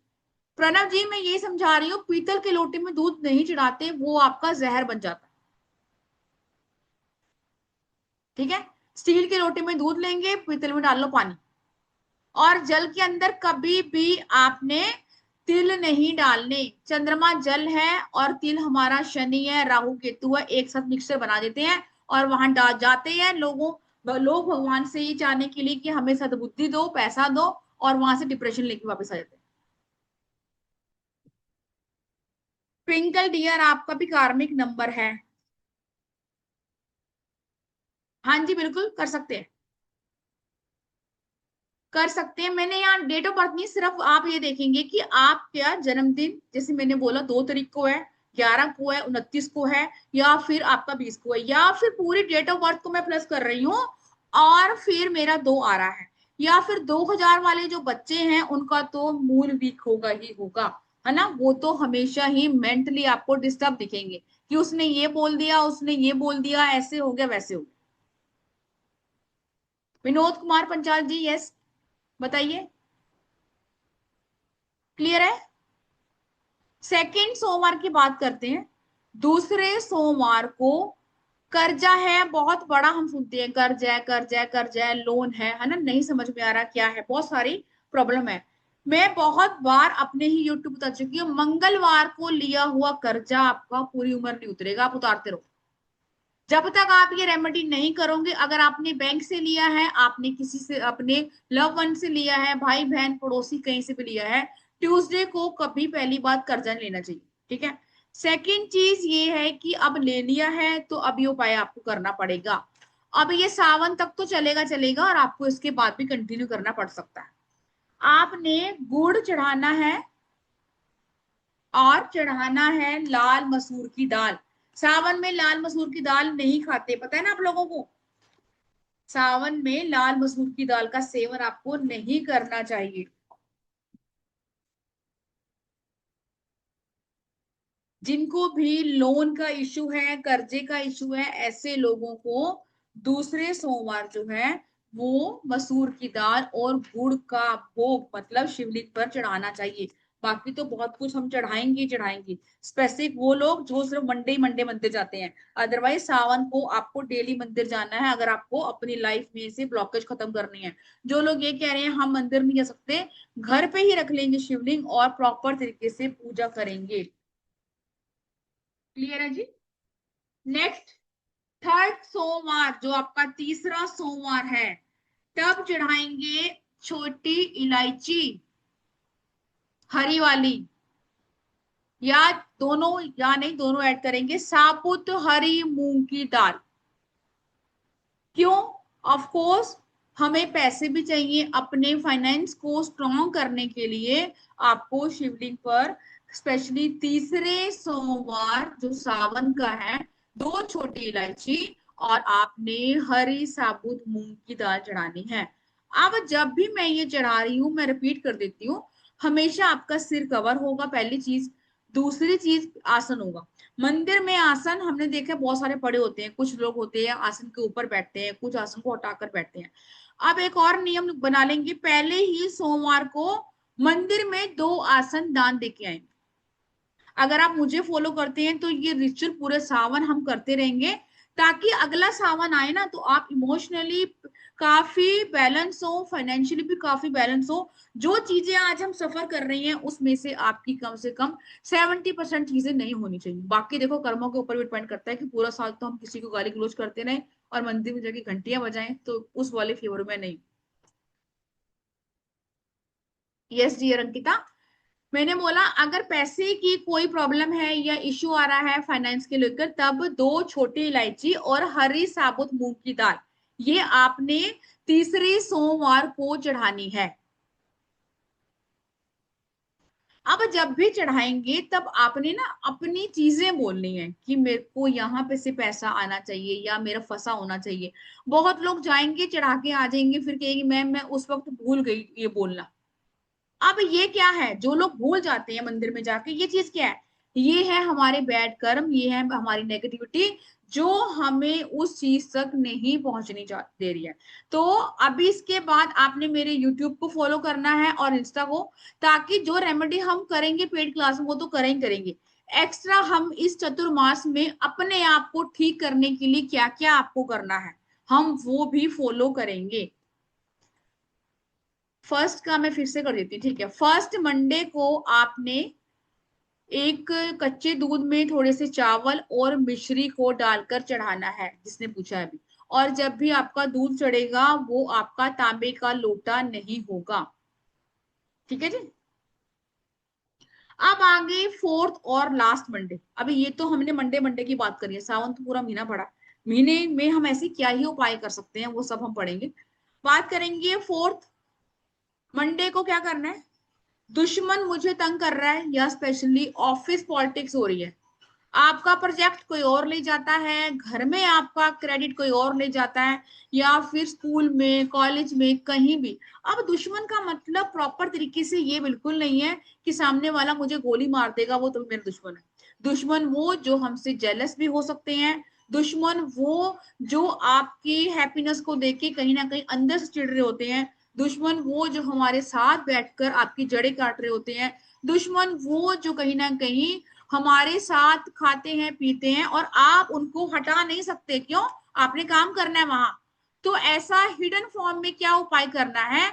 प्रणव जी मैं ये समझा रही हूँ, पीतल के लोटे में दूध नहीं चढ़ाते, वो आपका जहर बन जाता है, ठीक है। स्टील के लोटे में दूध लेंगे, पीतल में डाल लो पानी। और जल के अंदर कभी भी आपने तिल नहीं डालने। चंद्रमा जल है और तिल हमारा शनि है, राहु केतु है, एक साथ मिक्सचर बना देते हैं और वहां डाल जाते हैं। लोग भगवान से ये चाहने के लिए कि हमें सद्बुद्धि दो, पैसा दो, और वहां से डिप्रेशन लेके वापस आ जाते हैं। ट्विंकल डियर आपका भी कार्मिक नंबर है। हाँ जी बिल्कुल कर सकते हैं, कर सकते हैं। मैंने यहाँ डेट ऑफ बर्थ नहीं, सिर्फ आप ये देखेंगे कि आप क्या जन्मदिन, जैसे मैंने बोला 2 तारीख को है, 11 को है, 29 को है, या फिर आपका 20 को है, या फिर पूरी डेट ऑफ बर्थ को मैं प्लस कर रही हूँ और फिर मेरा 2 आ रहा है, या फिर 2000 वाले जो बच्चे हैं उनका तो मूड वीक होगा ही होगा, है ना। वो तो हमेशा ही मेंटली आपको डिस्टर्ब दिखेंगे कि उसने ये बोल दिया, उसने ये बोल दिया, ऐसे हो गया वैसे हो गया। विनोद कुमार पंचाल जी, यस बताइए, क्लियर है। सेकेंड सोमवार की बात करते हैं। दूसरे सोमवार को कर्जा है बहुत बड़ा, हम सुनते हैं कर्जा है, कर्जा है, कर्जा है, लोन है ना, नहीं समझ में आ रहा क्या है, बहुत सारी प्रॉब्लम है। मैं बहुत बार अपने ही यूट्यूब बता चुकी हूँ, मंगलवार को लिया हुआ कर्जा आपका पूरी उम्र नहीं उतरेगा, आप उतारते रहो। जब तक आप ये रेमेडी नहीं करोगे, अगर आपने बैंक से लिया है, आपने किसी से अपने लव वन से लिया है, भाई बहन पड़ोसी कहीं से भी लिया है, ट्यूसडे को कभी पहली बात कर्जा नहीं लेना चाहिए, ठीक है। सेकंड चीज ये है कि अब ले लिया है तो अब ये उपाय आपको करना पड़ेगा। अब ये सावन तक तो चलेगा चलेगा और आपको इसके बाद भी कंटिन्यू करना पड़ सकता है। आपने गुड़ चढ़ाना है और चढ़ाना है लाल मसूर की दाल। सावन में लाल मसूर की दाल नहीं खाते, पता है ना आप लोगों को। सावन में लाल मसूर की दाल का सेवन आपको नहीं करना चाहिए। जिनको भी लोन का इशू है, कर्जे का इशू है, ऐसे लोगों को दूसरे सोमवार जो है वो मसूर की दाल और गुड़ का भोग मतलब शिवलिंग पर चढ़ाना चाहिए। बाकी तो बहुत कुछ हम चढ़ाएंगे ही चढ़ाएंगे। स्पेसिफिक वो लोग जो सिर्फ मंडे मंडे मंदिर जाते हैं, अदरवाइज सावन को आपको डेली मंदिर जाना है अगर आपको अपनी लाइफ में से ब्लॉकेज खत्म करनी है। जो लोग ये कह रहे हैं हम मंदिर नहीं जा सकते, घर पे ही रख लेंगे शिवलिंग और प्रॉपर तरीके से पूजा करेंगे। क्लियर है जी। नेक्स्ट, थर्ड सोमवार जो आपका तीसरा सोमवार है, तब चढ़ाएंगे छोटी इलायची हरी वाली, या दोनों, या नहीं दोनों ऐड करेंगे, साबुत हरी मूंग की दाल। क्यों? ऑफ कोर्स हमें पैसे भी चाहिए अपने फाइनेंस को स्ट्रॉन्ग करने के लिए। आपको शिवलिंग पर स्पेशली तीसरे सोमवार जो सावन का है, दो छोटी इलायची और आपने हरी साबुत मूंग की दाल चढ़ानी है। अब जब भी मैं ये चढ़ा रही हूँ, मैं रिपीट कर देती हूँ, हमेशा आपका सिर कवर होगा, पहली चीज। दूसरी चीज, आसन होगा। मंदिर में आसन हमने देखा बहुत सारे पड़े होते हैं, कुछ लोग होते हैं आसन के ऊपर बैठते हैं, कुछ आसन को हटाकर बैठते हैं। अब एक और नियम बना लेंगे, पहले ही सोमवार को मंदिर में दो आसन दान दे के आएंगे। अगर आप मुझे फॉलो करते हैं तो ये रिचुअल पूरे सावन हम करते रहेंगे, ताकि अगला सावन आए ना तो आप इमोशनली काफी बैलेंस हो, फाइनेंशियली भी काफी बैलेंस हो। जो चीजें आज हम सफर कर रही हैं उसमें से आपकी कम से कम 70% चीजें नहीं होनी चाहिए। बाकी देखो कर्मों के ऊपर भी डिपेंड करता है कि पूरा साल तो हम किसी को गाली गलौज करते रहे और मंदिर में जाके घंटियां बजाएं, तो उस वाले फेवर में नहीं। यस डियर अंकिता, मैंने बोला अगर पैसे की कोई प्रॉब्लम है या इश्यू आ रहा है फाइनेंस के लेकर, तब दो छोटी इलायची और हरी साबुत मूंग की दाल ये आपने तीसरे सोमवार को चढ़ानी है। अब जब भी चढ़ाएंगे तब आपने ना अपनी चीजें बोलनी है कि मेरे को यहाँ पे से पैसा आना चाहिए या मेरा फंसा होना चाहिए। बहुत लोग जाएंगे चढ़ा के आ जाएंगे, फिर कहेंगे मैम मैं उस वक्त भूल गई ये बोलना। अब ये क्या है, जो लोग भूल जाते हैं मंदिर में जाके, ये चीज क्या है? ये है हमारे बैड कर्म, ये है हमारी नेगेटिविटी, जो हमें उस चीज तक नहीं पहुंचनी दे रही है। तो अभी इसके बाद आपने मेरे यूट्यूब को फॉलो करना है और इंस्टा को, ताकि जो रेमेडी हम करेंगे पेड क्लास में वो तो करेंगे करेंगे, एक्स्ट्रा हम इस चतुर्मास में अपने आप को ठीक करने के लिए क्या क्या आपको करना है हम वो भी फॉलो करेंगे। फर्स्ट का मैं फिर से कर देती हूँ, ठीक है। फर्स्ट मंडे को आपने एक कच्चे दूध में थोड़े से चावल और मिश्री को डालकर चढ़ाना है, जिसने पूछा है अभी। और जब भी आपका दूध चढ़ेगा वो आपका तांबे का लोटा नहीं होगा, ठीक है जी। अब आगे फोर्थ और लास्ट मंडे। अभी ये तो हमने मंडे मंडे की बात करी है, सावन तो पूरा महीना पड़ा। महीने में हम ऐसी क्या ही उपाय कर सकते हैं वो सब हम पढ़ेंगे। बात करेंगे फोर्थ मंडे को क्या करना है। दुश्मन मुझे तंग कर रहा है या स्पेशली ऑफिस पॉलिटिक्स हो रही है, आपका प्रोजेक्ट कोई और ले जाता है, घर में आपका क्रेडिट कोई और ले जाता है, या फिर स्कूल में कॉलेज में कहीं भी। अब दुश्मन का मतलब प्रॉपर तरीके से ये बिल्कुल नहीं है कि सामने वाला मुझे गोली मार देगा वो तो मेरा दुश्मन है। दुश्मन वो जो हमसे जेलस भी हो सकते हैं, दुश्मन वो जो आपकी हैप्पीनेस को देख के कहीं ना कहीं अंदर से चिढ़ रहे होते हैं, दुश्मन वो जो हमारे साथ बैठकर आपकी जड़ें काट रहे होते हैं, दुश्मन वो जो कहीं ना कहीं हमारे साथ खाते हैं पीते हैं और आप उनको हटा नहीं सकते, क्यों? आपने काम करना है वहां। तो ऐसा हिडन फॉर्म में क्या उपाय करना है,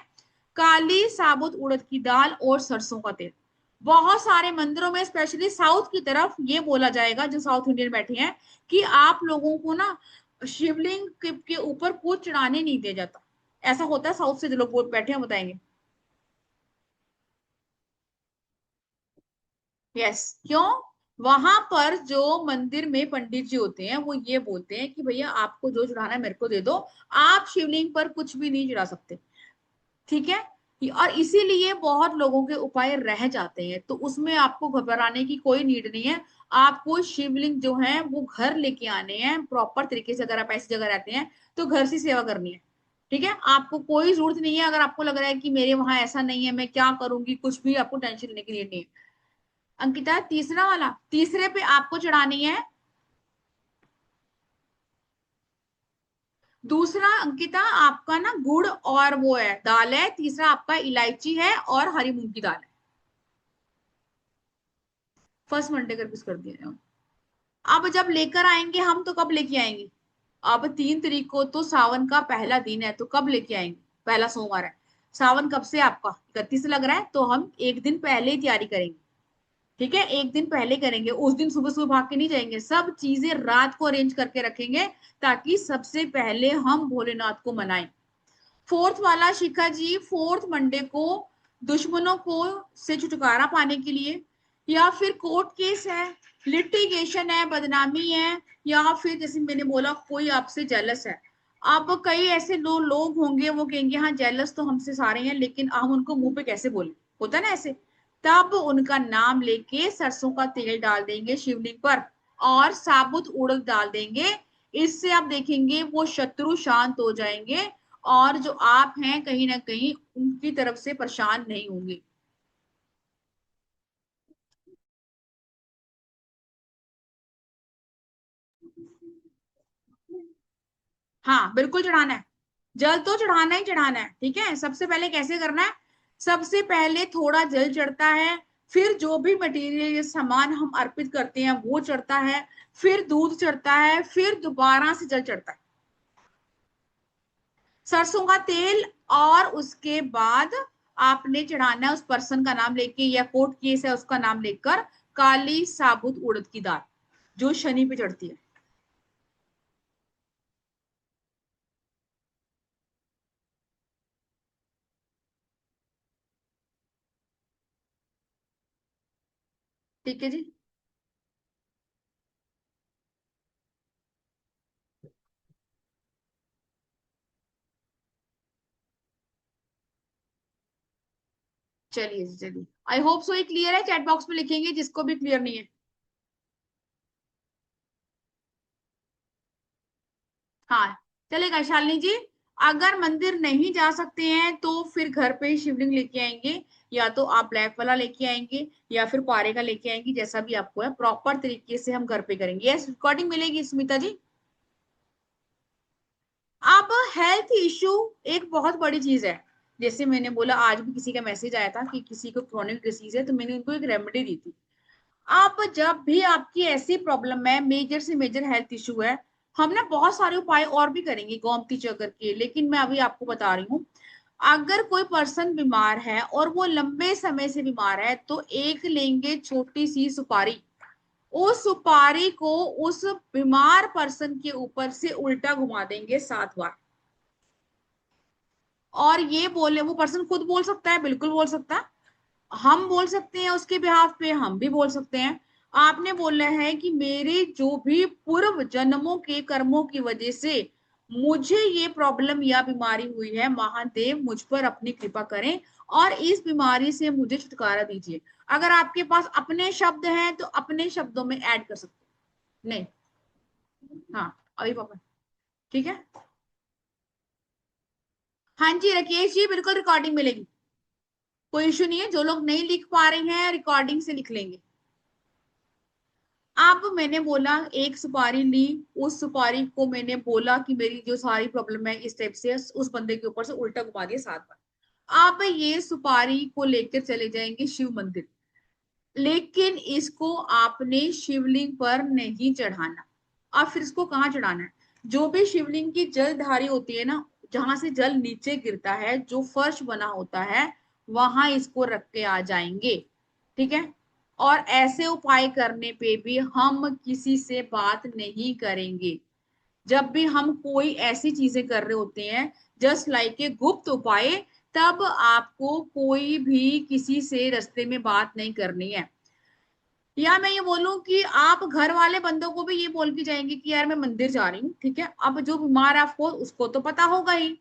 काली साबुत उड़द की दाल और सरसों का तेल। बहुत सारे मंदिरों में स्पेशली साउथ की तरफ ये बोला जाएगा, जो साउथ इंडियन बैठे हैं, कि आप लोगों को ना शिवलिंग के ऊपर कुछ चढ़ाने नहीं दिया जाता। ऐसा होता है साउथ से जो लोग बैठे हैं बताएंगे। यस, क्यों? वहां पर जो मंदिर में पंडित जी होते हैं वो ये बोलते हैं कि भैया आपको जो चढ़ाना है मेरे को दे दो, आप शिवलिंग पर कुछ भी नहीं चढ़ा सकते, ठीक है। और इसीलिए बहुत लोगों के उपाय रह जाते हैं, तो उसमें आपको घबराने की कोई नीड नहीं है। आपको शिवलिंग जो है वो घर लेके आने हैं प्रॉपर तरीके से। अगर आप ऐसी जगह रहते हैं तो घर से सेवा करनी है, ठीक है। आपको कोई जरूरत नहीं है, अगर आपको लग रहा है कि मेरे वहां ऐसा नहीं है मैं क्या करूंगी, कुछ भी आपको टेंशन लेने की नीड नहीं है। अंकिता तीसरा वाला, तीसरे पे आपको चढ़ानी है दूसरा। अंकिता आपका ना गुड़ और वो है दाल है, तीसरा आपका इलायची है और हरी मूंग की दाल है। फर्स्ट मंडे कर कर दिया है। अब जब लेकर आएंगे हम तो कब लेके आएंगे? अब 3 तारीख को तो सावन का पहला दिन है, तो कब लेके आएंगे? पहला सोमवार है। सावन कब से आपका 31 लग रहा है, तो हम एक दिन पहले ही तैयारी करेंगे, ठीक है। एक दिन पहले करेंगे, उस दिन सुबह सुबह भाग के नहीं जाएंगे, सब चीजें रात को अरेंज करके रखेंगे ताकि सबसे पहले हम भोलेनाथ को मनाएं। फोर्थ वाला शिखा जी, फोर्थ मंडे को दुश्मनों को से छुटकारा पाने के लिए, या फिर कोर्ट केस है, लिटिगेशन है, बदनामी है, या फिर जैसे मैंने बोला कोई आपसे जेलस है। अब कई ऐसे लोग होंगे, वो कहेंगे हाँ जेलस तो हमसे सारे हैं, लेकिन हम उनको मुंह पे कैसे बोले, होता है ना ऐसे। तब उनका नाम लेके सरसों का तेल डाल देंगे शिवलिंग पर और साबुत उड़द डाल देंगे। इससे आप देखेंगे वो शत्रु शांत हो जाएंगे और जो आप हैं कहीं ना कहीं उनकी तरफ से परेशान नहीं होंगे। हाँ बिल्कुल चढ़ाना है, जल तो चढ़ाना ही चढ़ाना है। ठीक है, सबसे पहले कैसे करना है, सबसे पहले थोड़ा जल चढ़ता है, फिर जो भी मटेरियल सामान हम अर्पित करते हैं वो चढ़ता है, फिर दूध चढ़ता है, फिर दोबारा से जल चढ़ता है, सरसों का तेल। और उसके बाद आपने चढ़ाना है उस पर्सन का नाम लेके, या कोर्ट केस है उसका नाम लेकर, काली साबुत उड़द की दाल जो शनि पे चढ़ती है। ठीक है जी। चलिए जी चलिए, आई होप सो ये क्लियर है, चैट बॉक्स में लिखेंगे जिसको भी क्लियर नहीं है। हाँ चलेगा शालिनी जी। अगर मंदिर नहीं जा सकते हैं तो फिर घर पे ही शिवलिंग लेके आएंगे, या तो आप ब्लैक वाला लेके आएंगे या फिर पारे का लेके आएंगे, जैसा भी आपको है, प्रॉपर तरीके से हम घर पे करेंगे। यस, रिकॉर्डिंग मिलेगी स्मिता जी। अब हेल्थ इश्यू एक बहुत बड़ी चीज है। जैसे मैंने बोला आज भी किसी का मैसेज आया था कि किसी को क्रोनिक डिसीज है, तो मैंने उनको एक रेमेडी दी थी। आप जब भी आपकी ऐसी प्रॉब्लम है, मेजर से मेजर हेल्थ इशू है, हम ना बहुत सारे उपाय और भी करेंगे गोमती चक्कर के, लेकिन मैं अभी आपको बता रही हूँ। अगर कोई पर्सन बीमार है और वो लंबे समय से बीमार है, तो एक लेंगे छोटी सी सुपारी, उस सुपारी को उस बीमार पर्सन के ऊपर से उल्टा घुमा देंगे 7 बार। और ये बोले, वो पर्सन खुद बोल सकता है, बिल्कुल बोल सकता है, हम बोल सकते हैं उसके बिहाफ पे, हम भी बोल सकते हैं। आपने बोलना है कि मेरे जो भी पूर्व जन्मों के कर्मों की वजह से मुझे ये प्रॉब्लम या बीमारी हुई है, महादेव मुझ पर अपनी कृपा करें और इस बीमारी से मुझे छुटकारा दीजिए। अगर आपके पास अपने शब्द हैं तो अपने शब्दों में ऐड कर सकते हैं। नहीं, हाँ अभी पापा, ठीक है। हाँ जी राकेश जी, बिल्कुल रिकॉर्डिंग मिलेगी, कोई इशू नहीं है। जो लोग नहीं लिख पा रहे हैं रिकॉर्डिंग से लिख लेंगे। अब मैंने बोला एक सुपारी ली, उस सुपारी को मैंने बोला कि मेरी जो सारी प्रॉब्लम है इस टाइप से, उस बंदे के ऊपर से उल्टा घुमा दिया 7 बार। आप ये सुपारी को लेकर चले जाएंगे शिव मंदिर, लेकिन इसको आपने शिवलिंग पर नहीं चढ़ाना। अब फिर इसको कहाँ चढ़ाना है, जो भी शिवलिंग की जलधारी होती है ना, जहां से जल नीचे गिरता है, जो फर्श बना होता है, वहां इसको रख के आ जाएंगे। ठीक है, और ऐसे उपाय करने पे भी हम किसी से बात नहीं करेंगे। जब भी हम कोई ऐसी चीजें कर रहे होते हैं, जस्ट लाइक ए गुप्त उपाय, तब आपको कोई भी किसी से रास्ते में बात नहीं करनी है। या मैं ये बोलूं कि आप घर वाले बंदों को भी ये बोल के जाएंगे कि यार मैं मंदिर जा रही हूँ, ठीक है, अब जो बीमार है आपको उसको तो पता होगा ही।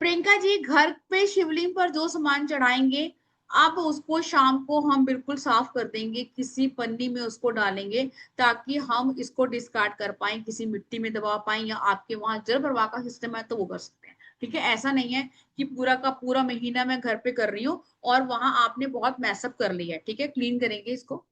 प्रियंका जी, घर पे शिवलिंग पर जो सामान चढ़ाएंगे, अब उसको शाम को हम बिल्कुल साफ कर देंगे, किसी पन्नी में उसको डालेंगे, ताकि हम इसको डिस्कार्ड कर पाए, किसी मिट्टी में दबा पाए, या आपके वहां जल प्रवाह का सिस्टम है तो वो कर सकते हैं। ठीक है, ऐसा नहीं है कि पूरा का पूरा महीना मैं घर पे कर रही हूँ और वहां आपने बहुत मैसअप कर लिया है। ठीक है, क्लीन करेंगे इसको।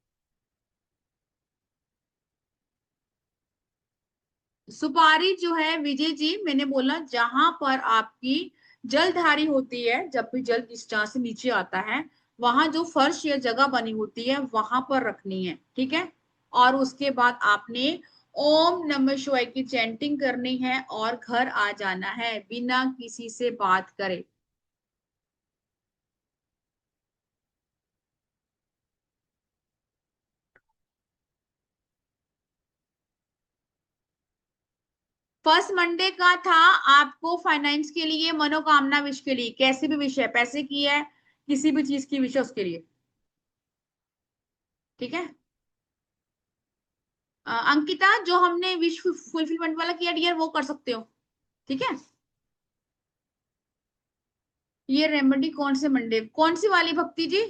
सुपारी जो है विजय जी, मैंने बोला जहां पर आपकी जलधारी होती है, जब भी जल इस जहां से नीचे आता है, वहां जो फर्श या जगह बनी होती है वहां पर रखनी है। ठीक है, और उसके बाद आपने ओम नमः शिवाय की चैंटिंग करनी है और घर आ जाना है बिना किसी से बात करे। फर्स्ट मंडे का था आपको फाइनेंस के लिए, मनोकामना विश के लिए, कैसे भी विश है, पैसे की है, किसी भी चीज की विश है उसके लिए। ठीक है। अंकिता, जो हमने विश फुलफिलमेंट वाला किया डियर, वो कर सकते हो। ठीक है। ये रेमेडी कौन से मंडे, कौन सी वाली भक्ति जी?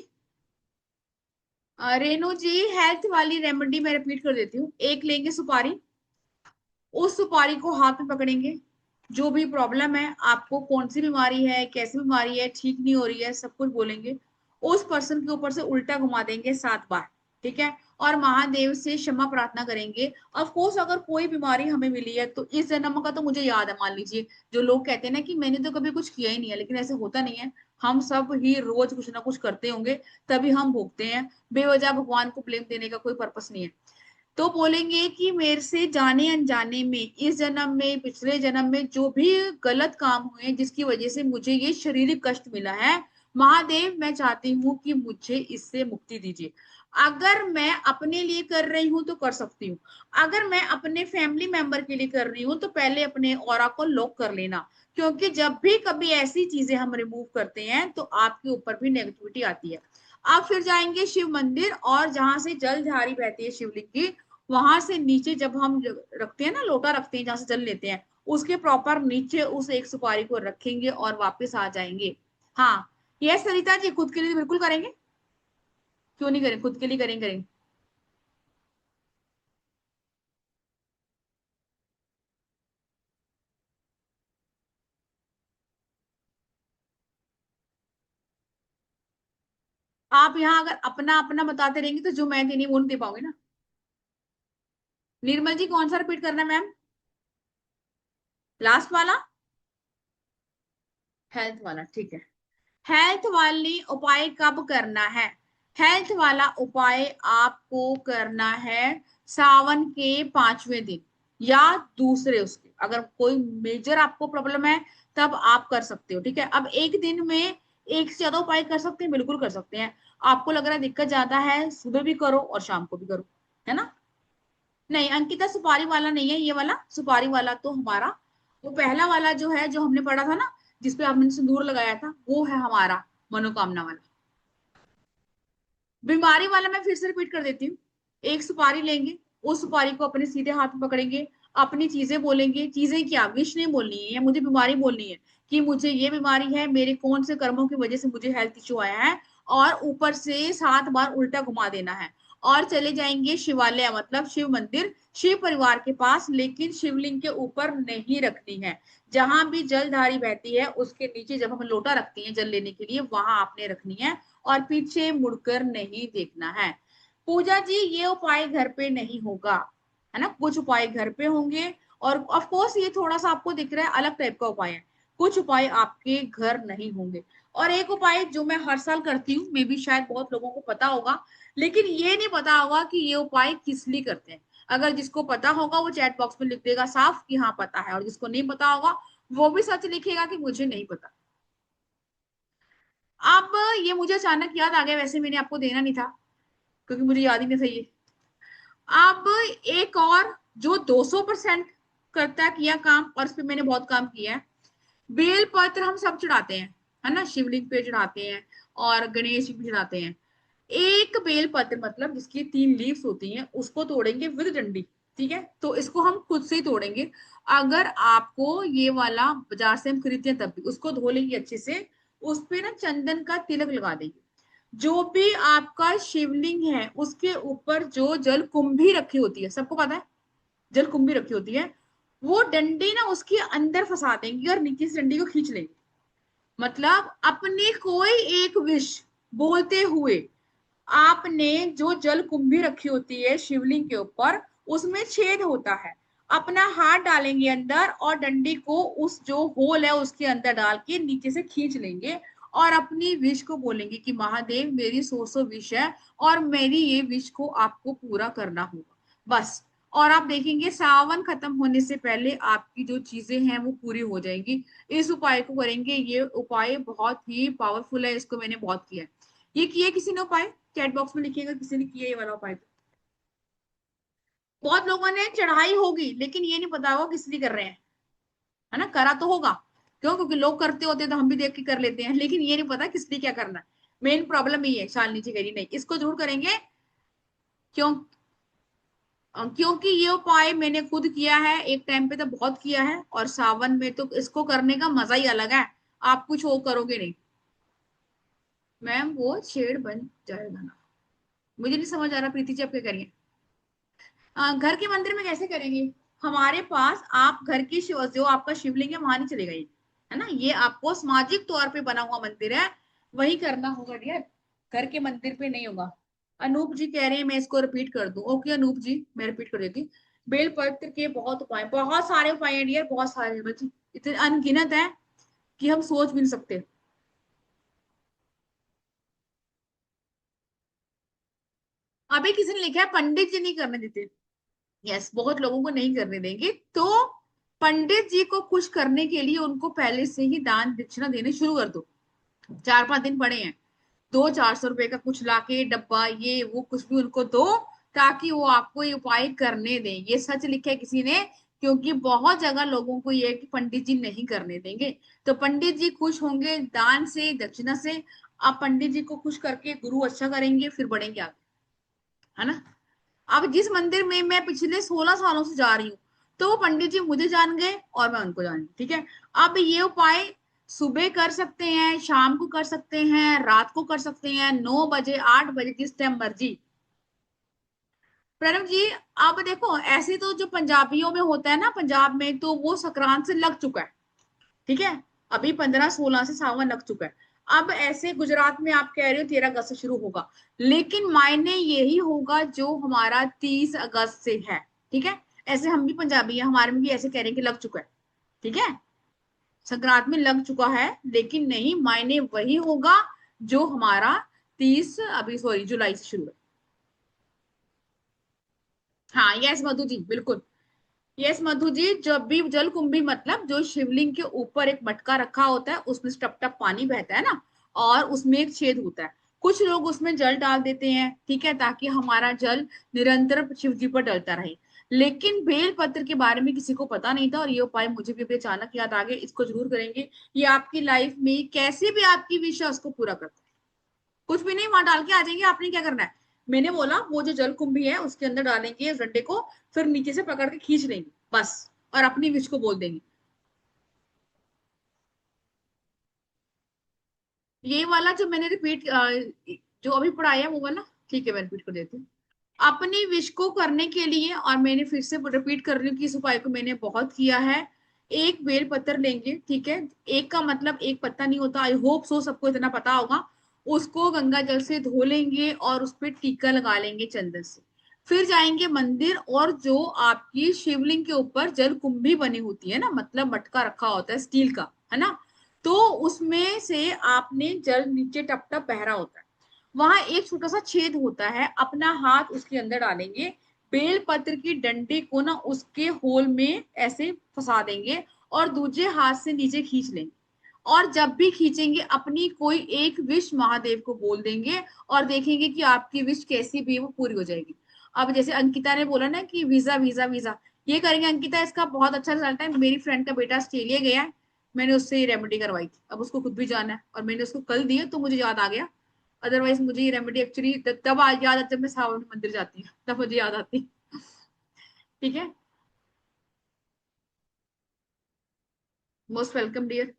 रेणु जी, हेल्थ वाली रेमेडी मैं रिपीट कर देती हूँ। एक लेंगे सुपारी, उस सुपारी को हाथ में पकड़ेंगे, जो भी प्रॉब्लम है आपको, कौन सी बीमारी है, कैसी बीमारी है, ठीक नहीं हो रही है, सब कुछ बोलेंगे। उस पर्सन के ऊपर से उल्टा घुमा देंगे 7 बार। ठीक है। और महादेव से क्षमा प्रार्थना करेंगे। ऑफ कोर्स अगर कोई बीमारी हमें मिली है तो इस जन्म का तो मुझे याद है, मान लीजिए जो लोग कहते हैं ना कि मैंने तो कभी कुछ किया ही नहीं है, लेकिन ऐसे होता नहीं है। हम सब ही रोज कुछ ना कुछ करते होंगे, तभी हम भोगते हैं। बेवजह भगवान को ब्लेम देने का कोई पर्पस नहीं है। तो बोलेंगे कि मेरे से जाने अनजाने में, इस जन्म में, पिछले जन्म में जो भी गलत काम हुए जिसकी वजह से मुझे ये शारीरिक कष्ट मिला है, महादेव मैं चाहती हूँ कि मुझे इससे मुक्ति दीजिए। अगर मैं अपने लिए कर रही हूँ तो कर सकती हूँ, अगर मैं अपने फैमिली मेंबर के लिए कर रही हूँ तो पहले अपने ऑरा को लॉक कर लेना, क्योंकि जब भी कभी ऐसी चीजें हम रिमूव करते हैं तो आपके ऊपर भी नेगेटिविटी आती है। आप फिर जाएंगे शिव मंदिर, और जहां से जल झारी बहती है शिवलिंग की, वहां से नीचे जब हम रखते हैं ना, लोटा रखते हैं जहां से जल लेते हैं, उसके प्रॉपर नीचे उस एक सुपारी को रखेंगे और वापस आ जाएंगे। हाँ, ये सरिता जी खुद के लिए बिल्कुल करेंगे, क्यों नहीं करें, खुद के लिए करेंगे करेंगे। आप यहाँ अगर अपना अपना बताते रहेंगे तो जो मैं देनी वो नहीं दे पाऊंगी ना। निर्मल जी, कौन सा रिपीट करना है मैम? लास्ट वाला, हेल्थ वाला, ठीक है। हेल्थ वाली उपाय कब करना है? हेल्थ वाला उपाय आपको करना है सावन के 5वें दिन, या दूसरे उसके, अगर कोई मेजर आपको प्रॉब्लम है तब आप कर सकते हो। ठीक है। अब एक दिन में एक से ज्यादा उपाय कर सकते हैं, बिल्कुल कर सकते हैं। आपको लग रहा है दिक्कत ज्यादा है, सुबह भी करो और शाम को भी करो, है ना? नहीं अंकिता, सुपारी वाला नहीं है ये वाला। सुपारी वाला तो हमारा, वो पहला वाला जो है, जो हमने पढ़ा था ना, जिसपे आपने सिंदूर लगाया था, वो है हमारा मनोकामना वाला। बीमारी वाला मैं फिर से रिपीट कर देती हूँ। एक सुपारी लेंगे, उस सुपारी को अपने सीधे हाथ में पकड़ेंगे, अपनी चीजें बोलेंगे। चीजें क्या, विश नहीं बोलनी है, या मुझे बीमारी बोलनी है कि मुझे ये बीमारी है, मेरे कौन से कर्मों की वजह से मुझे हेल्थ इशू आया है, और ऊपर से 7 बार उल्टा घुमा देना है। और चले जाएंगे शिवालय, मतलब शिव मंदिर, शिव परिवार के पास, लेकिन शिवलिंग के ऊपर नहीं रखनी है। जहां भी जलधारी बहती है उसके नीचे जब हम लोटा रखते हैं जल लेने के लिए, वहां आपने रखनी है, और पीछे मुड़कर नहीं देखना है। पूजा जी, ये उपाय घर पे नहीं होगा, है ना? कुछ उपाय घर पे होंगे, और ऑफ कोर्स ये थोड़ा सा आपको दिख रहा है अलग टाइप का उपाय है, कुछ उपाय आपके घर नहीं होंगे। और एक उपाय जो मैं हर साल करती हूँ, मे बी शायद बहुत लोगों को पता होगा, लेकिन ये नहीं पता होगा कि ये उपाय किस लिए करते हैं। अगर जिसको पता होगा वो चैट बॉक्स में लिख देगा साफ कि हाँ पता है, और जिसको नहीं पता होगा वो भी सच लिखेगा कि मुझे नहीं पता। अब ये मुझे अचानक याद आ गया, वैसे मैंने आपको देना नहीं था क्योंकि मुझे याद ही नहीं था ये। अब एक और जो 200% करता है किया काम, और इस पे मैंने बहुत काम किया है। बेल पत्र हम सब चढ़ाते हैं, है ना? शिवलिंग पे चढ़ाते हैं और गणेश जी पे चढ़ाते हैं। एक बेल पत्र, मतलब जिसकी 3 लीव्स होती हैं, उसको तोड़ेंगे विद डंडी। ठीक है। तो इसको हम खुद से ही तोड़ेंगे। अगर आपको ये वाला बाजार से हम खरीदते हैं तब भी उसको धो लेंगे अच्छे से, उस पे ना चंदन का तिलक लगा देंगे। जो भी आपका शिवलिंग है उसके ऊपर जो जल कुंभी रखी होती है, सबको पता है जल कुंभी रखी होती है, वो डंडी ना उसके अंदर फंसा देंगे और नीचे से डंडी को खींच लेंगे। मतलब अपनी कोई एक विश बोलते हुए, आपने जो जल कुंभी रखी होती है शिवलिंग के ऊपर, उसमें छेद होता है, अपना हाथ डालेंगे अंदर और डंडी को उस जो होल है उसके अंदर डाल के नीचे से खींच लेंगे, और अपनी विश को बोलेंगे कि महादेव मेरी सो विश है, और मेरी ये विश को आपको पूरा करना होगा, बस। और आप देखेंगे सावन खत्म होने से पहले आपकी जो चीजें हैं वो पूरी हो जाएंगी। इस उपाय को करेंगे, ये उपाय बहुत ही पावरफुल है, इसको मैंने बहुत किया है। ये किया किसी ने उपाय? चैट बॉक्स में लिखिएगा किसी ने किया ये वाला उपाय। बहुत लोगों ने चढ़ाई होगी लेकिन ये नहीं पता होगा किस लिए कर रहे हैं, है ना, करा तो होगा, क्यों, क्योंकि लोग करते होते तो हम भी देख के कर लेते हैं, लेकिन ये नहीं पता किस लिए क्या करना है। मेन प्रॉब्लम ये है, शालिनी जी करी नहीं, इसको जरूर करेंगे। क्यों? क्योंकि ये उपाय मैंने खुद किया है, एक टाइम पे तो बहुत किया है, और सावन में तो इसको करने का मजा ही अलग है। आप कुछ वो करोगे नहीं। मैम वो शेड बन जाएगा ना, मुझे नहीं समझ आ रहा प्रीति जी, आप क्या करिए। घर के मंदिर में कैसे करेंगे? हमारे पास आप घर की शिव, जो आपका शिवलिंग है वहां नहीं चलेगा ये, है ना, ये आपको सामाजिक तौर पे बना हुआ मंदिर है, वही करना होगा डियर, घर के मंदिर पे नहीं होगा। अनूप जी कह रहे हैं मैं इसको रिपीट कर दूं, ओके अनूप जी मैं रिपीट कर देती हूँ। बेलपत्र के बहुत उपाय, बहुत सारे उपाय हैं डियर, बहुत सारे हैं बच्चे, इतने अनगिनत है कि हम सोच भी नहीं सकते। अभी किसी ने लिखा है पंडित जी नहीं करने देते। यस, बहुत लोगों को नहीं करने देंगे, तो पंडित जी को खुश करने के लिए उनको पहले से ही दान दक्षिणा देने शुरू कर दो। 4-5 दिन पड़े हैं, 200-400 रुपए का कुछ लाके डब्बा ये वो कुछ भी उनको दो, ताकि वो आपको ये उपाय करने दें। ये सच लिखा है किसी ने, क्योंकि बहुत जगह लोगों को ये है कि पंडित जी नहीं करने देंगे, तो पंडित जी खुश होंगे दान से दक्षिणा से। आप पंडित जी को खुश करके गुरु अच्छा करेंगे, फिर बढ़ेंगे आगे, है ना। अब जिस मंदिर में मैं पिछले 16 सालों से जा रही हूँ, तो वो पंडित जी मुझे जान गए और मैं उनको जान गई, ठीक है। अब ये उपाय सुबह कर सकते हैं, शाम को कर सकते हैं, रात को कर सकते हैं, 9 बजे 8 बजे, जिस टाइम मर्जी। प्रणव जी, अब देखो ऐसे तो जो पंजाबियों में होता है ना, पंजाब में तो वो संक्रांत से लग चुका है, ठीक है, अभी 15-16 से सावन लग चुका है। अब ऐसे गुजरात में आप कह रहे हो 13 अगस्त से शुरू होगा, लेकिन मायने यही होगा जो हमारा 30 अगस्त से है, ठीक है। ऐसे हम भी पंजाबी है, हमारे में भी ऐसे कह रहे हैं कि लग चुका है, ठीक है, संक्रांत में लग चुका है, लेकिन नहीं, मायने वही होगा जो हमारा 30 अभी सॉरी जुलाई से शुरू है। हाँ यस मधु जी बिल्कुल। यस मधु जी, जब भी जल कुंभी मतलब जो शिवलिंग के ऊपर एक मटका रखा होता है, उसमें से टप टप पानी बहता है ना, और उसमें एक छेद होता है, कुछ लोग उसमें जल डाल देते हैं, ठीक है, ताकि हमारा जल निरंतर शिव जी पर डलता रहे। लेकिन बेल पत्र के बारे में किसी को पता नहीं था, और ये उपाय मुझे भी अभी अचानक याद आ गए, इसको जरूर करेंगे। ये आपकी लाइफ में कैसे भी आपकी विश है उसको पूरा करता है। कुछ भी नहीं, वहां डाल के आ जाएंगे, आपने क्या करना है, मैंने बोला वो जो जल कुंभी है उसके अंदर डालेंगे उस डंडे को, फिर नीचे से पकड़ के खींच लेंगे बस, और अपनी विश को बोल देंगे। ये वाला जो मैंने रिपीट, जो अभी पढ़ाया वो वाला, ठीक है मैं रिपीट कर देती हूँ। अपनी विश को करने के लिए, और मैंने फिर से रिपीट कर रही हूँ कि इस उपाय को मैंने बहुत किया है। एक बेल पत्र लेंगे, ठीक है, एक का मतलब एक पत्ता नहीं होता, आई होप सो सबको इतना पता होगा। उसको गंगा जल से धो लेंगे और उस पर टीका लगा लेंगे चंदन से। फिर जाएंगे मंदिर, और जो आपकी शिवलिंग के ऊपर जल कुंभी बनी होती है ना, मतलब मटका रखा होता है स्टील का, है ना, तो उसमें से आपने जल नीचे टप टप बह रहा होता है, वहां एक छोटा सा छेद होता है, अपना हाथ उसके अंदर डालेंगे, बेल पत्र की डंडी को ना उसके होल में ऐसे फंसा देंगे, और दूसरे हाथ से नीचे खींच लेंगे, और जब भी खींचेंगे अपनी कोई एक विश महादेव को बोल देंगे, और देखेंगे कि आपकी विश कैसी भी है वो पूरी हो जाएगी। अब जैसे अंकिता ने बोला ना कि वीजा वीजा वीजा, ये करेंगे अंकिता, इसका बहुत अच्छा रिजल्ट है, मेरी फ्रेंड का बेटा ऑस्ट्रेलिया गया है, मैंने उससे ये रेमेडी करवाई थी, अब उसको खुद भी जाना है, और मैंने उसको कल दिया तो मुझे याद आ गया। अदरवाइज मुझे ये रेमेडी एक्चुअली तब आज याद आती है, जब मैं सावन मंदिर जाती हूँ तब मुझे याद आती है। ठीक है, मोस्ट वेलकम डियर।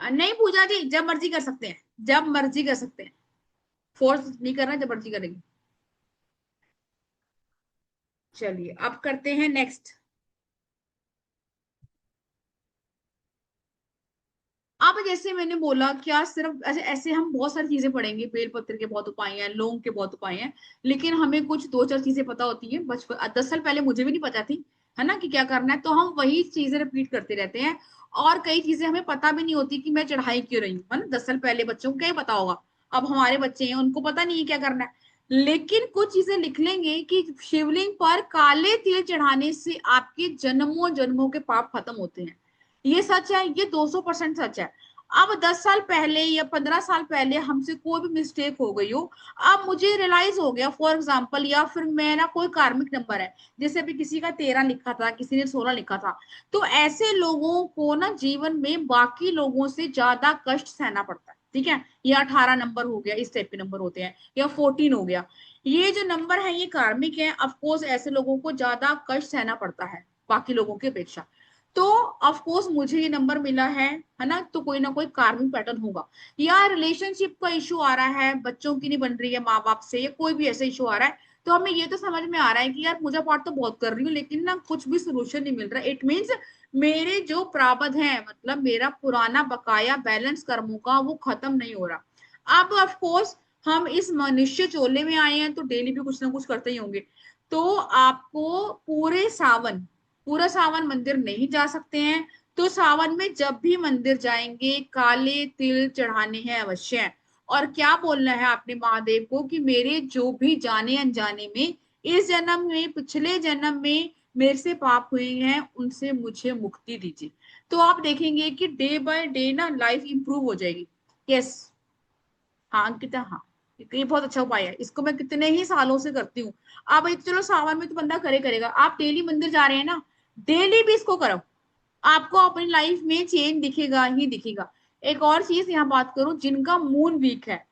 नहीं पूजा जी, जब मर्जी कर सकते हैं, जब मर्जी कर सकते हैं, फोर्स नहीं करना, जब मर्जी करेंगे। चलिए अब करते हैं नेक्स्ट। अब जैसे मैंने बोला, क्या सिर्फ ऐसे ऐसे हम बहुत सारी चीजें पढ़ेंगे, बेलपत्र के बहुत उपाय हैं, लौंग के बहुत उपाय हैं, लेकिन हमें कुछ 2-4 चीजें पता होती है, बचपन 10 साल पहले मुझे भी नहीं पता थी, है ना, कि क्या करना है, तो हम वही चीजें रिपीट करते रहते हैं। और कई चीजें हमें पता भी नहीं होती कि मैं चढ़ाई क्यों रही हूँ, है ना, 10 साल पहले बच्चों को क्या ही पता होगा, अब हमारे बच्चे हैं उनको पता नहीं है क्या करना है। लेकिन कुछ चीजें लिख लेंगे कि शिवलिंग पर काले तिल चढ़ाने से आपके जन्मों जन्मों के पाप खत्म होते हैं। ये सच है, ये 200% सच है। अब 10 साल पहले या 15 साल पहले हमसे कोई भी मिस्टेक हो गई हो, अब मुझे रियलाइज हो गया फॉर एग्जाम्पल, या फिर मेरा कोई कार्मिक नंबर है, जैसे अभी किसी का 13 लिखा था, किसी ने 16 लिखा था, तो ऐसे लोगों को ना जीवन में बाकी लोगों से ज्यादा कष्ट सहना पड़ता है। ठीक है, या 18 नंबर हो गया, इस टाइप के नंबर होते हैं, या 14 हो गया, ये जो नंबर है ये कार्मिक है, ऑफकोर्स ऐसे लोगों को ज्यादा कष्ट सहना पड़ता है बाकी लोगों की अपेक्षा। तो ऑफ कोर्स मुझे ये नंबर मिला है ना, तो कोई ना कोई कार्मिक पैटर्न होगा, या रिलेशनशिप का इशू आ रहा है, बच्चों की नहीं बन रही है माँ बाप से, या कोई भी ऐसा इशू आ रहा है, तो हमें ये तो समझ में आ रहा है कि यार पूजा पाठ तो बहुत कर रही हूँ लेकिन ना कुछ भी सोल्यूशन नहीं मिल रहा। इट मीन्स मेरे जो प्रारब्ध है, मतलब मेरा पुराना बकाया बैलेंस कर्मों का वो खत्म नहीं हो रहा। अब ऑफ कोर्स हम इस मनुष्य चोले में आए हैं तो डेली भी कुछ ना कुछ करते ही होंगे। तो आपको पूरा सावन मंदिर नहीं जा सकते हैं, तो सावन में जब भी मंदिर जाएंगे काले तिल चढ़ाने हैं अवश्य। और क्या बोलना है आपने महादेव को कि मेरे जो भी जाने अनजाने में इस जन्म में पिछले जन्म में मेरे से पाप हुए हैं उनसे मुझे मुक्ति दीजिए। तो आप देखेंगे कि डे बाय डे ना लाइफ इंप्रूव हो जाएगी। यस, हाँ अंकिता, हाँ ये बहुत अच्छा उपाय है, इसको मैं कितने ही सालों से करती हूँ। आप भाई चलो सावन में तो बंदा करेगा, आप डेली मंदिर जा रहे हैं ना, डेली भी इसको करो, आपको अपनी लाइफ में चेंज दिखेगा ही दिखेगा। एक और चीज यहाँ बात करूं, जिनका मून वीक है,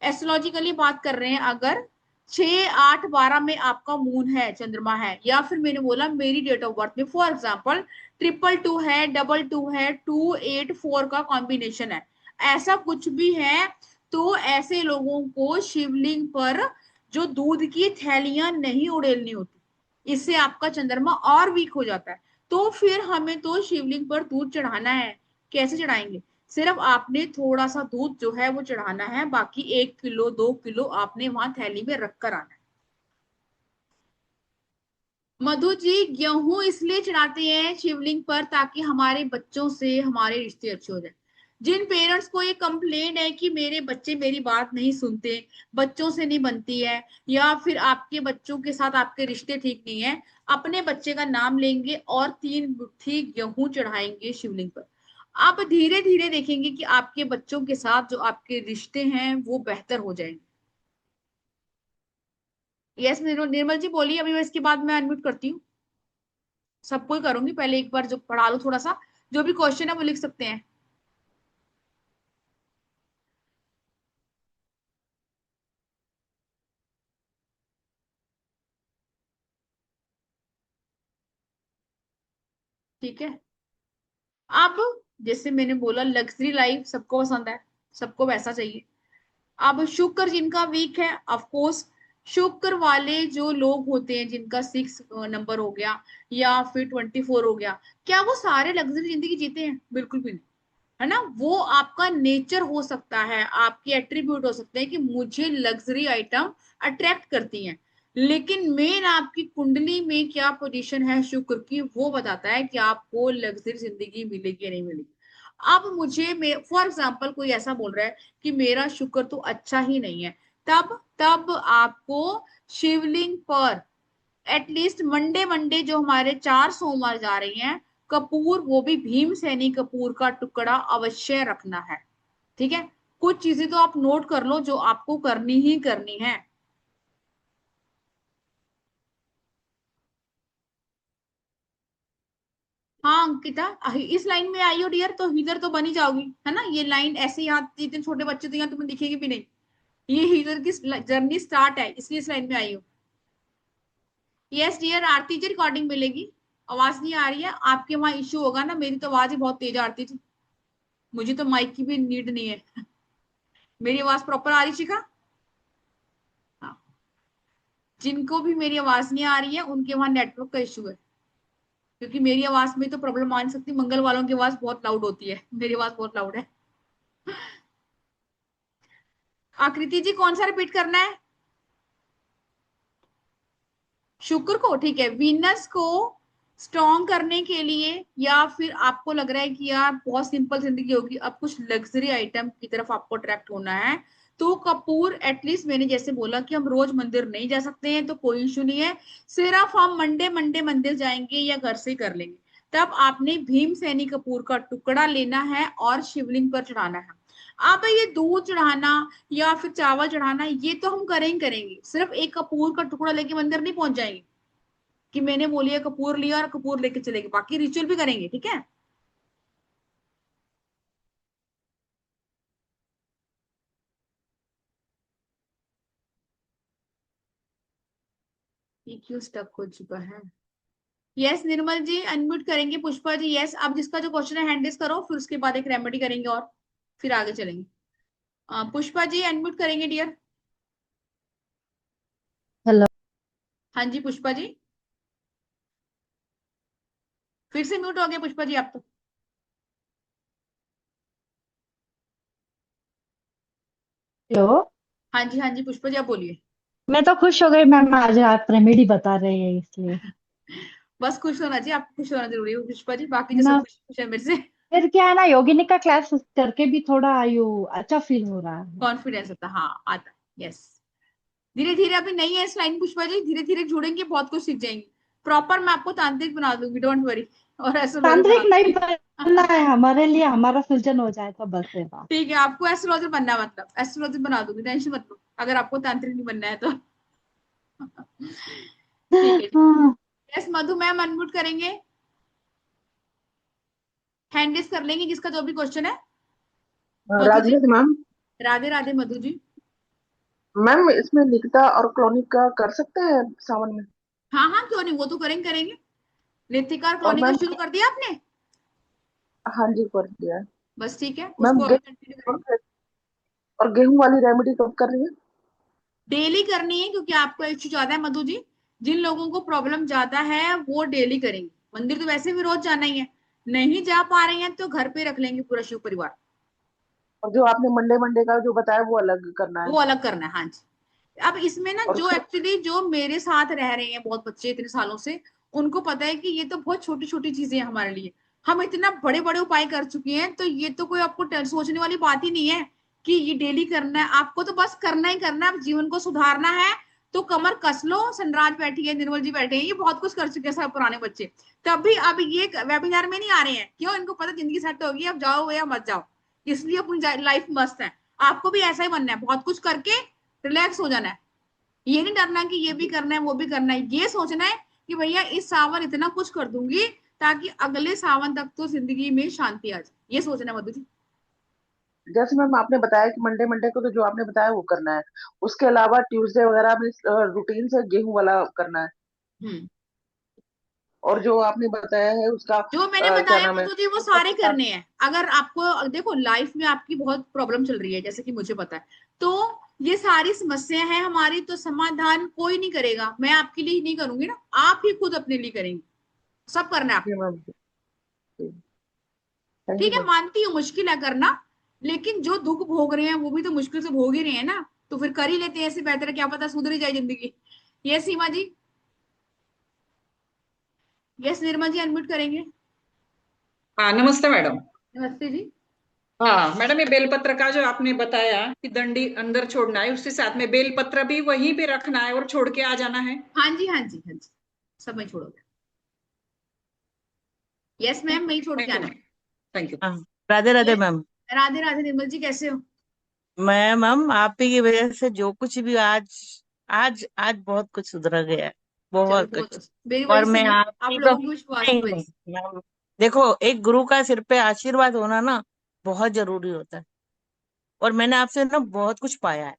एस्ट्रोलॉजिकली बात कर रहे हैं, अगर 6 8 12 में आपका मून है, चंद्रमा है, या फिर मैंने बोला मेरी डेट ऑफ बर्थ में फॉर एग्जाम्पल 222 है, 22 है, 284 का कॉम्बिनेशन है, ऐसा कुछ भी है, तो ऐसे लोगों को शिवलिंग पर जो दूध की थैलियां नहीं उड़ेलनी होती, इससे आपका चंद्रमा और वीक हो जाता है। तो फिर हमें तो शिवलिंग पर दूध चढ़ाना है। कैसे चढ़ाएंगे? सिर्फ आपने थोड़ा सा दूध जो है वो चढ़ाना है, बाकी 1 किलो 2 किलो आपने वहां थैली में रख कर आना है। मधु जी, गेहूं इसलिए चढ़ाते हैं शिवलिंग पर ताकि हमारे बच्चों से हमारे रिश्ते अच्छे हो जाए। जिन पेरेंट्स को ये कंप्लेन है कि मेरे बच्चे मेरी बात नहीं सुनते, बच्चों से नहीं बनती है, या फिर आपके बच्चों के साथ आपके रिश्ते ठीक नहीं है, अपने बच्चे का नाम लेंगे और 3 मुट्ठी गेहूं चढ़ाएंगे शिवलिंग पर। आप धीरे धीरे देखेंगे कि आपके बच्चों के साथ जो आपके रिश्ते हैं वो बेहतर हो जाएंगे। यस निर्मल जी बोलिए, अभी मैं इसके बाद मैं अनम्यूट करती हूँ। सबको ही करूंगी, पहले एक बार जो पढ़ा लो थोड़ा सा, जो भी क्वेश्चन है वो लिख सकते हैं। ठीक है। अब जैसे मैंने बोला लग्जरी लाइफ सबको पसंद है, सबको वैसा चाहिए। अब शुक्र जिनका वीक है, ऑफ कोर्स शुक्र वाले जो लोग होते हैं जिनका 6 नंबर हो गया या फिर 24 हो गया, क्या वो सारे लग्जरी जिंदगी जीते हैं? बिल्कुल भी नहीं, है ना। वो आपका नेचर हो सकता है, आपके एट्रीब्यूट हो सकते हैं कि मुझे लग्जरी आइटम अट्रैक्ट करती हैं, लेकिन मेन आपकी कुंडली में क्या पोजीशन है शुक्र की वो बताता है कि आपको लग्जरी जिंदगी मिलेगी या नहीं मिलेगी। अब मुझे फॉर एग्जाम्पल कोई ऐसा बोल रहा है कि मेरा शुक्र तो अच्छा ही नहीं है, तब तब आपको शिवलिंग पर एटलीस्ट मंडे मंडे जो हमारे 4 सोमवार जा रही हैं, कपूर, वो भी भीम सैनी कपूर का टुकड़ा अवश्य रखना है। ठीक है, कुछ चीजें तो आप नोट कर लो जो आपको करनी ही करनी है। हाँ अंकिता, इस लाइन में आई हो डियर तो हीटर तो बनी जाओगी, है ना। ये लाइन ऐसे याद, इतने छोटे बच्चे तो यहाँ तुम्हें दिखेगी भी नहीं। ये हीटर की जर्नी स्टार्ट है, इसलिए इस लाइन में आई हो। यस डियर, आरती जी रिकॉर्डिंग मिलेगी। आवाज नहीं आ रही है आपके वहां, इश्यू होगा ना, मेरी तो आवाज ही बहुत तेज आरती जी, मुझे तो माइक की भी नीड नहीं है। मेरी आवाज प्रॉपर आ रही शिखा? हाँ, जिनको भी मेरी आवाज नहीं आ रही है उनके वहां नेटवर्क का इशू है, क्योंकि मेरी आवाज में तो प्रॉब्लम आ नहीं सकती, मंगल वालों की आवाज बहुत लाउड होती है, मेरी आवाज बहुत लाउड है। आकृति जी कौन सा रिपीट करना है? शुक्र को, ठीक है। वीनस को स्ट्रॉन्ग करने के लिए, या फिर आपको लग रहा है कि यार बहुत सिंपल जिंदगी होगी, अब कुछ लग्जरी आइटम की तरफ आपको अट्रैक्ट होना है, तो कपूर एटलीस्ट, मैंने जैसे बोला कि हम रोज मंदिर नहीं जा सकते हैं तो कोई इशू नहीं है, सिर्फ हम मंडे मंडे मंदिर जाएंगे या घर से कर लेंगे, तब आपने भीमसेनी कपूर का टुकड़ा लेना है और शिवलिंग पर चढ़ाना है। अब ये दूध चढ़ाना या फिर चावल चढ़ाना ये तो हम करेंगे, सिर्फ एक कपूर का टुकड़ा लेके मंदिर नहीं पहुंच जाएंगे कि मैंने बोलिए कपूर लिया और कपूर लेके चलेंगे, बाकी रिचुअल भी करेंगे, ठीक है। ये क्यों स्टक हो चुका है? यस निर्मल जी अनम्यूट करेंगे, पुष्पा जी यस। अब जिसका जो क्वेश्चन है हैंड रेज करो, फिर उसके बाद एक रेमेडी करेंगे और फिर आगे चलेंगे। पुष्पा जी अनम्यूट करेंगे डियर। हेलो। हाँ जी पुष्पा जी, फिर से म्यूट हो गए पुष्पा जी आप तो। हेलो। हाँ जी पुष्पा जी आप बोलिए। मैं तो खुश हो गई मैम, आज आप रेमेडी बता रहे हैं इसलिए। बस खुश होना चाहिए, आपको खुश होना जरूरी है पुष्पा जी, बाकी जो सब ना, खुश खुश है मेरे से। फिर क्या है ना, योगिनी का क्लास करके भी थोड़ा यू अच्छा फील हो रहा है। कॉन्फिडेंस होता है, हाँ आता है यस। धीरे धीरे अभी नहीं है इस लाइन पुष्पा जी, धीरे धीरे जुड़ेंगे बहुत कुछ सीख जाएंगे। प्रॉपर मैं आपको तांत्रिक बना दूंगी, डोंट वरी। और एस्ट्रोलॉजर बना तांत्रिक नहीं दूंगी। बनना है हमारे लिए, हमारा सृजन हो जाए तो बस है बात। ठीक है, आपको एस्ट्रोलॉजर बनना है, मतलब एस्ट्रोलॉजर बना दूंगी, टेंशन मत लो, अगर आपको तांत्रिक नहीं बनना है तो। ठीक है जी। हाँ। यस मधु मैम अनम्यूट करेंगे, हैंड रेज कर लेंगे जिसका जो भी क्वेश्चन है। मधु राधे जी, राधे मैम। राधे राधे मधु जी। मैम इसमें निकिता और क्लोनिक का कर सकते हैं सावन में? हाँ हाँ क्यों नहीं, वो तो करेंगे। नितिका और और क्लोनिका मैम, शुरू कर दिया आपने? हाँ जी कर दिया है। बस ठीक है, मैम उसको अभी कंटिन्यू करेंगे। और गेहूं वाली रेमेडी कब कर रही है? डेली करनी है क्योंकि आपको इश्यू ज्यादा है मधु जी। जिन लोगों को प्रॉब्लम ज्यादा है वो डेली करेंगे, मंदिर तो वैसे भी रोज जाना ही है। नहीं जा पा रहे हैं तो घर पे रख लेंगे पूरा शिव परिवार। और जो आपने मंडे मंडे का जो बताया वो अलग करना है? वो अलग करना है हाँ जी। अब इसमें ना और जो उसके एक्चुअली जो मेरे साथ रह रहे हैं बहुत बच्चे इतने सालों से, उनको पता है कि ये तो बहुत छोटी छोटी चीजें हैं हमारे लिए। हम इतना बड़े बड़े उपाय कर चुके हैं, तो ये तो कोई आपको सोचने वाली बात ही नहीं है कि ये डेली करना है। आपको तो बस करना ही करना है, अब जीवन को सुधारना है तो कमर कस लो। सनराज बैठी है, निर्मल जी बैठे हैं, ये बहुत कुछ कर चुके हैं सब पुराने बच्चे। तब भी अब ये वेबिनार में नहीं आ रहे हैं, क्यों? इनको पता जिंदगी सेट होगी, अब जाओ या मत जाओ, इसलिए अपनी लाइफ मस्त है। आपको भी ऐसा ही बनना है, बहुत कुछ करके रिलैक्स हो जाना है। ये नहीं डरना कि ये भी करना है वो भी करना है, ये सोचना है कि भैया इस सावन इतना कुछ कर दूंगी ताकि अगले सावन तक तो जिंदगी में शांति आ जाए, ये सोचना है मधु जी। जैसे मैम आपने बताया कि मंडे मंडे को तो जो आपने बताया वो करना है, उसके अलावा ट्यूसडे वगैरह में रूटीन से गेहूं वाला करना है। हम्म। और जो आपने बताया है उसका जो मैंने क्या बताया नाम है? मधु जी वो सारे करने हैं। अगर आपको देखो लाइफ में आपकी बहुत प्रॉब्लम चल रही है जैसे कि मुझे पता है, तो ये सारी समस्या है हमारी, तो समाधान कोई नहीं करेगा, मैं आपके लिए नहीं करूंगी ना, आप ही खुद अपने लिए करेंगे। सब करना है जी आपको। मैम। थैंक यू ठीक है मैम। मानती हूँ मुश्किल है करना, लेकिन जो दुख भोग रहे हैं वो भी तो मुश्किल से भोग ही रहे हैं ना, तो फिर कर ही लेते हैं, ऐसे बेहतर है, क्या पता सुधर ही जाए जिंदगी। ये सीमा जी। यस निर्मल जी अनम्यूट करेंगे। हाँ नमस्ते मैडम। नमस्ते जी। हाँ मैडम, ये बेलपत्र का जो आपने बताया कि डंडी अंदर छोड़ना है, उसके साथ में बेलपत्र भी वहीं पे रखना है और छोड़ के आ जाना है। हाँ जी हाँ जी हाँ जी, सब मैं छोड़ोगे। यस मैम मैं ही छोड़ के थैंक यू आना मैम। Thank you. हाँ, राधे राधे है। मैम। राधे राधे निर्मल जी कैसे हो? मैं मैम आप ही की वजह से जो कुछ भी आज आज आज बहुत कुछ सुधर गया है, चलो बहुत बहुत कुछ। अच्छा। मेरी वजह और से मैं नहीं, आप आप ही का लोगों की विश्वास नहीं की वजह नहीं से। मैम, देखो एक गुरु का सिर पे आशीर्वाद होना ना बहुत जरूरी होता है। और मैंने आपसे ना बहुत कुछ पाया है,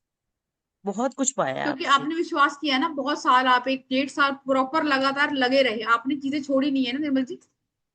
बहुत कुछ पाया है क्योंकि आपसे। आपने विश्वास किया ना बहुत साल, आप एक 1.5 साल प्रॉपर लगातार लगे रहे, आपने चीजें छोड़ी नहीं है ना निर्मल जी,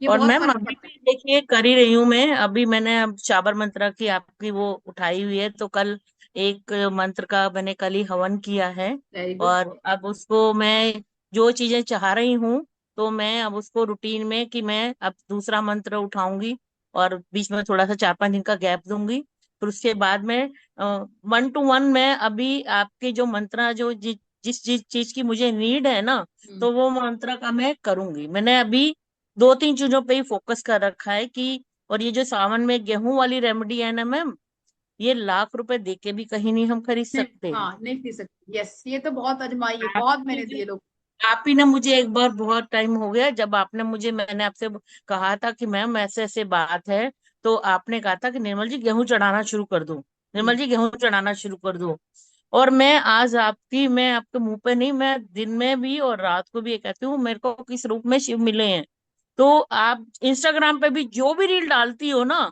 ये और बहुत मैम फर्क अभी पड़ता है। भी देखिए कर ही रही हूँ मैं, अभी मैंने अब चाबर मंत्रा की आपकी वो उठाई हुई है, तो कल एक मंत्र का मैंने कल ही हवन किया है। Very good. और अब उसको मैं जो चीजें चाह रही हूँ, तो मैं अब उसको रूटीन में कि मैं अब दूसरा मंत्र उठाऊंगी और बीच में थोड़ा सा 4-5 दिन का गैप दूंगी। फिर उसके बाद में 1 to 1 मैं अभी आपके जो मंत्र जो जिस जिस चीज की मुझे नीड है ना, हम्म। तो वो मंत्र का मैं करूंगी। मैंने अभी 2-3 चीजों पे ही फोकस कर रखा है कि, और ये जो सावन में गेहूं वाली रेमेडी है ना मैम, ये लाख रुपए दे के भी कहीं नहीं हम खरीद नहीं सकते। हाँ नहीं पी सकती, यस ये तो बहुत आजमाई है, बहुत आपकी मैंने जो दिए लोग। आप ही ने मुझे एक बार, बहुत टाइम हो गया जब आपने मुझे, मैंने आपसे कहा था कि मैम ऐसे ऐसे बात है, तो आपने कहा था कि निर्मल जी गेहूं चढ़ाना शुरू कर दो, निर्मल जी गेहूं चढ़ाना शुरू कर दो। और मैं आज आपकी, मैं आपके मुंह पे नहीं, मैं दिन में भी और रात को भी ये कहती हूँ, मेरे को किस रूप में शिव मिले हैं। तो आप इंस्टाग्राम पे भी जो भी रील डालती हो ना,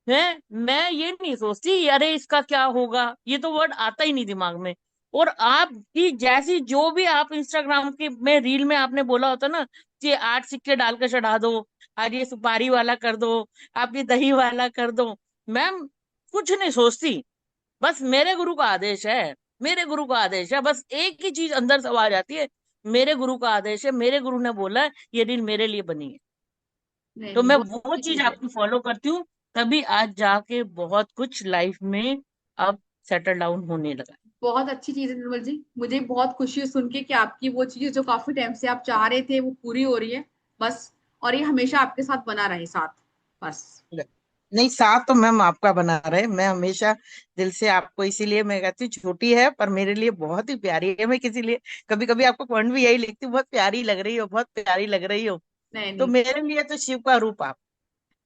है, मैं ये नहीं सोचती अरे इसका क्या होगा, ये तो वर्ड आता ही नहीं दिमाग में। और आपकी जैसी जो भी आप इंस्टाग्राम के में रील में आपने बोला होता ना कि 8 सिक्के डाल के चढ़ा दो, आज ये सुपारी वाला कर दो, आप ये दही वाला कर दो, मैम कुछ नहीं सोचती। बस मेरे गुरु का आदेश है, मेरे गुरु का आदेश है, बस एक ही चीज अंदर से आवाज आती है, मेरे गुरु का आदेश है, मेरे गुरु ने बोला है, ये रील मेरे लिए बनी है। नहीं तो नहीं, मैं बहुत वो अच्छी चीज चीज है। आपकी फॉलो करती हूँ, तभी आज जाके बहुत कुछ लाइफ में अब सेटल डाउन होने लगा। बहुत अच्छी चीज है निर्मल जी, मुझे बहुत खुशी है सुन के कि आपकी वो चीज जो काफी टाइम से आप चाह रहे थे वो पूरी हो रही है। बस, और ये हमेशा आपके साथ बना रहे साथ, बस। नहीं, साथ तो मैम आपका बना रहे, मैं हमेशा दिल से आपको, इसीलिए मैं कहती हूँ छोटी है पर मेरे लिए बहुत ही प्यारी है। मैं किसी लिए कभी कभी आपको कमेंट भी यही लिखती हूँ, बहुत प्यारी लग रही हो, बहुत प्यारी लग रही हो। नहीं तो नहीं, मेरे लिए तो शिव का रूप आप।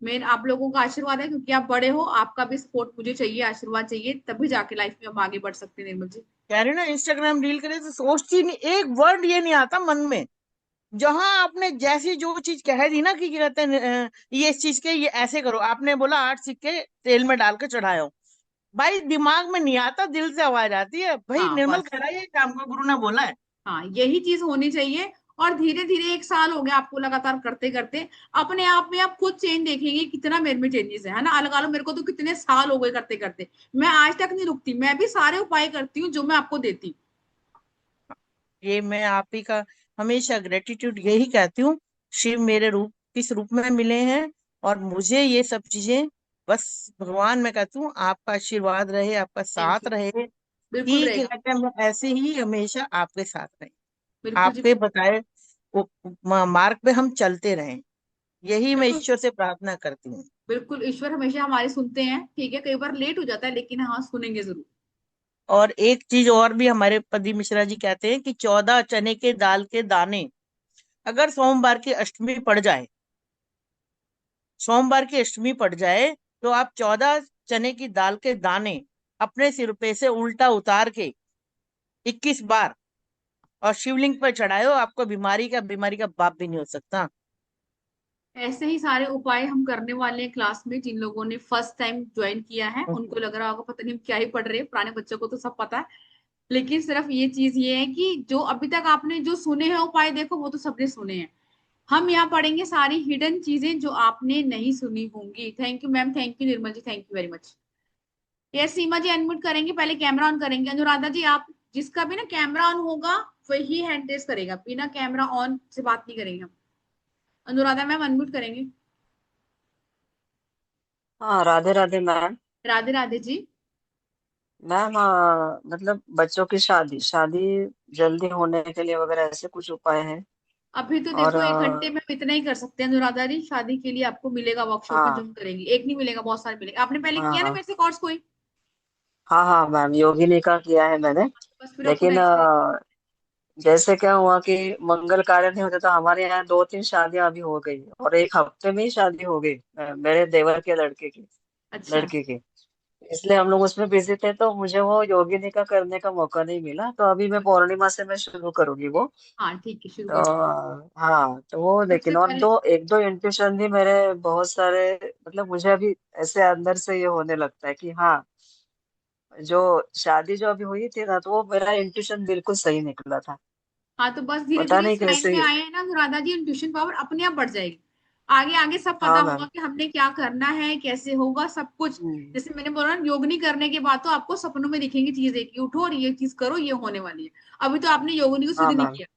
मेन आप लोगों का आशीर्वाद है, क्योंकि आप बड़े हो, आपका भी सपोर्ट मुझे चाहिए, आशीर्वाद चाहिए, तभी जाके लाइफ में हम आगे बढ़ सकते हैं निर्मल जी। कह रहे हो ना, इंस्टाग्राम रील करे तो सोचती नहीं, एक वर्ड ये नहीं आता मन में। जहां आपने जैसी जो चीज कह दी ना कि क्या कहते हैं, ये इस चीज के ये ऐसे करो, आपने बोला 8 सिक्के तेल में डाल के चढ़ाओ, भाई दिमाग में नहीं आता, दिल से आवाज आती है, भाई हाँ निर्मल बस, करा ये काम को गुरु ने बोला है। हाँ यही चीज होनी चाहिए। और धीरे धीरे 1 साल हो गया आपको लगातार करते करते, अपने आप में आप खुद चेंज देखेंगे कितना मेरे में चेंजेस है ना। लगा लो मेरे को तो कितने साल हो गए करते करते, मैं आज तक नहीं रुकती, मैं भी सारे उपाय करती हूँ जो मैं आपको देती ये मैं आप ही का हमेशा ग्रेटिट्यूड यही कहती हूँ, शिव मेरे रूप किस रूप में मिले हैं, और मुझे ये सब चीजें, बस भगवान मैं कहती हूँ आपका आशीर्वाद रहे, आपका हूँ। थैंक साथ यू। रहे, बिल्कुल कि क्या रहेगा। कहते हैं, मैं ऐसे ही हमेशा आपके साथ रहे, बिल्कुल जी। आपके बताए वो मार्ग पे हम चलते रहें, यही मैं बिल्कुल। ईश्वर से प्रार्थना करती हूँ। बिल्कुल, ईश्वर हमेशा हमारी सुनते हैं, ठीक है, कई बार लेट हो जाता है लेकिन हाँ सुनेंगे जरूर। और एक चीज और भी हमारे पदी मिश्रा जी कहते हैं कि 14 चने के दाल के दाने, अगर सोमवार की अष्टमी पड़ जाए, सोमवार की अष्टमी पड़ जाए, तो आप 14 चने की दाल के दाने अपने सिर पे से उल्टा उतार के 21 बार और शिवलिंग पर चढ़ाओ, आपको बीमारी का बाप भी नहीं हो सकता। ऐसे ही सारे उपाय हम करने वाले हैं क्लास में। जिन लोगों ने फर्स्ट टाइम ज्वाइन किया है उनको लग रहा होगा पता नहीं हम क्या ही पढ़ रहे हैं, पुराने बच्चों को तो सब पता है। लेकिन सिर्फ ये चीज ये है कि जो अभी तक आपने जो सुने हैं उपाय, देखो वो तो सबने सुने हैं। हम यहाँ पढ़ेंगे सारी हिडन चीजें जो आपने नहीं सुनी होंगी। Thank you ma'am, thank you Nirmal ji, thank you very much. Yes, Seema ji unmute करेंगे, पहले कैमरा ऑन करेंगे। अनुराधा जी आप, जिसका भी ना कैमरा ऑन होगा वही हैंड रेस करेगा, बिना कैमरा ऑन से बात नहीं करेंगे हम। अनुराधा मैम अनम्यूट करेंगे। हाँ, राधे राधे मैम। राधे राधे जी। मैम, मतलब बच्चों की शादी शादी जल्दी होने के लिए वगैरह ऐसे कुछ उपाय हैं? अभी तो और देखो 1 घंटे में हम इतना ही कर सकते हैं अनुराधा जी। शादी के लिए आपको मिलेगा वर्कशॉप में, जो हाँ हम करेंगे, एक नहीं मिलेगा, बहुत सारे मिलेंगे। आपने पहले हाँ किया ना हाँ मेरे से कोर्स कोई? हाँ हाँ मैम, योगिनी का किया है मैंने। बस फिर आपको लेकिन नेक्स्ट टाइम। जैसे क्या हुआ कि मंगल कार्य नहीं होते, तो हमारे यहाँ 2-3 शादियां अभी हो गई और एक हफ्ते में ही शादी हो गई, मेरे देवर के लड़के की, अच्छा। लड़की की। इसलिए हम लोग उसमें बिजी थे, तो मुझे वो योगिनी का करने का मौका नहीं मिला। तो अभी मैं पौर्णिमा से मैं शुरू करूंगी वो। हाँ ठीक है, शुरू तो कर दीजिए। हाँ, तो वो सबसे लेकिन, और पहले, दो एक दो इंट्यूशन भी मेरे बहुत सारे, मतलब मुझे अभी ऐसे अंदर से ये होने लगता है कि हाँ, जो शादी जो अभी हुई थी ना, तो वो मेरा इंट्यूशन बिल्कुल सही निकला था। हाँ तो बस धीरे पता धीरे नहीं इस लाइन कैसे। में आए हैं ना अनुराधा जी, ट्यूशन पावर अपने आप बढ़ जाएगी। आगे आगे सब पता हाँ होगा मैम। कि हमने क्या करना है, कैसे होगा सब कुछ। हम्म। जैसे मैंने बोला ना, योगनी करने के बाद तो आपको सपनों में दिखेंगी चीजें कि उठो और ये चीज करो, ये होने वाली है। अभी तो आपने योगनी को हाँ सिद्ध नहीं मैम, किया।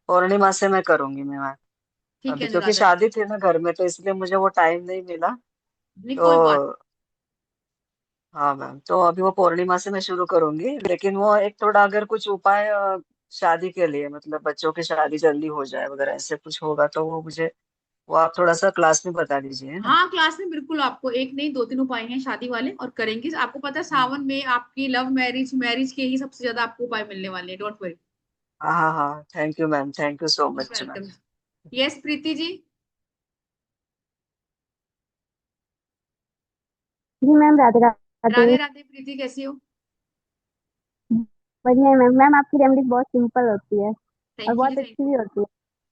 पौर्णिमा से मैं करूंगी मैं। ठीक है अभी क्योंकि अनुराधा जी। शादी थी ना घर में, तो इसलिए मुझे वो टाइम नहीं मिला। नहीं कोई बात। तो हाँ मैम, तो अभी वो पूर्णिमा से मैं शुरू करूंगी। लेकिन वो एक थोड़ा अगर कुछ उपाय शादी के लिए, मतलब बच्चों की शादी जल्दी हो जाए वगैरह ऐसे कुछ होगा, तो वो मुझे, वो आप थोड़ा सा क्लास में बता दीजिए, है ना? हाँ क्लास में बिल्कुल, आपको एक नहीं 2-3 उपाय हैं शादी वाले, और करेंगे। आपको पता है हम्म। सावन में आपकी लव मैरिज, मैरिज के ही सबसे ज्यादा आपको उपाय मिलने वाले हैं, डोंट वरी। हाँ हाँ हाँ, thank you ma'am, thank you so most much ma'am. Welcome. Yes Preeti ji. जी मैम, राधे राधे। राधे राधे प्रीति, कैसी हो? बढ़िया है मैम। मैम आपकी रेमेडी बहुत सिंपल होती है और थैंक यू जी, बहुत थैंक अच्छी यू। भी होती है।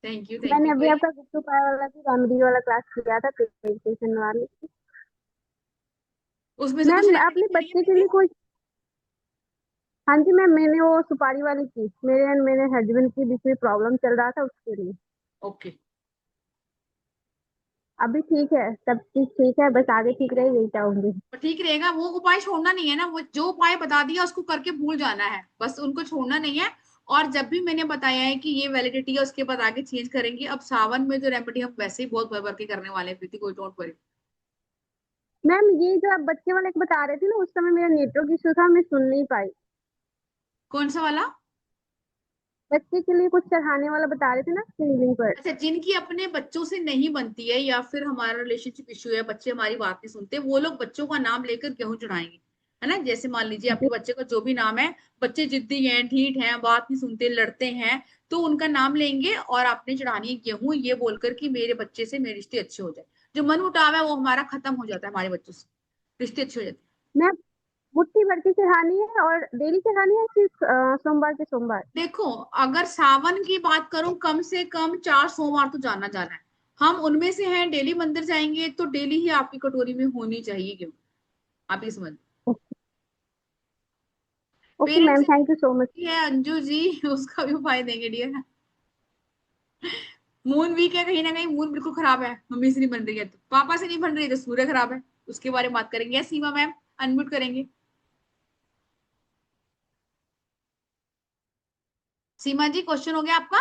थैंक यू थैंक मैंने यू अभी भाई। आपका गुप्त उपाय वाला की रेमेडी वाला क्लास किया था, प्रेजेंटेशन वाली। उसमें से कुछ मैम रेमेडी आपने करी है बच्चे के प्रीति? लिए कोई। हाँ जी मैम, मैंने वो सुपारी वाली की, मेरे एंड मेरे हस्बैंड के बीच में प्रॉब्लम चल रहा था उसके लिए। ओके। अभी ठीक है, सब चीज ठीक है, बस आगे ठीक रहे यही चाहूंगी। तो ठीक रहेगा, वो उपाय छोड़ना नहीं है ना, वो जो उपाय बता दिया उसको करके भूल जाना है, बस उनको छोड़ना नहीं है। और जब भी मैंने बताया है कि ये वैलिडिटी है, उसके बाद आगे चेंज करेंगे। अब सावन में जो रेमेडी हम वैसे ही बहुत भर भर के करने वाले हैं प्रीति, कोई डोंट वरी। मैम ये जो आप बच्चे वाले को बता रहे थे ना, उस समय मेरा नेटवर्क इशू था, मैं सुन नहीं पाई। कौन सा वाला? बच्चे के लिए कुछ चढ़ाने वाला बता रहे थे ना सीलिंग पर। अच्छा, जिनकी अपने बच्चों से नहीं बनती है या फिर हमारा रिलेशनशिप इशू है, बच्चे हमारी बात नहीं सुनते, वो लोग बच्चों का नाम लेकर गेहूं चढ़ाएंगे। है ना, जैसे मान लीजिए आपके जी। बच्चे का जो भी नाम है, बच्चे जिद्दी हैं, ढीठ हैं, बात नहीं सुनते, लड़ते हैं, तो उनका नाम लेंगे और आपने चढ़ानी है गेहूं, ये बोलकर कि मेरे बच्चे से मेरे रिश्ते अच्छे हो जाए। जो मन मुटाव है वो हमारा खत्म हो जाता है, हमारे बच्चों से रिश्ते अच्छे हो जाते हैं। मैम मुट्ठी भर की चढ़ानी है और डेली चढ़ानी है, सिर्फ सोमवार के सोमवार। देखो, अगर सावन की बात करूं, कम से कम 4 सोमवार तो जाना जाना है। हम उनमें से हैं, डेली मंदिर जाएंगे तो डेली ही आपकी कटोरी में होनी चाहिए गेहूं। आप ये समझ। ओके पेरेंट्स मैम, से थैंक यू सो मच। है अंजू जी, उसका भी उपाय देंगे डियर। मून वीक है, कहीं ना कहीं मून बिल्कुल खराब है, मम्मी से नहीं बन रही है तो पापा से नहीं बन रही है तो सूर्य खराब है। उसके बारे में बात करेंगे। यस सीमा मैम, अनम्यूट करेंगे। सीमा जी, क्वेश्चन हो गया आपका?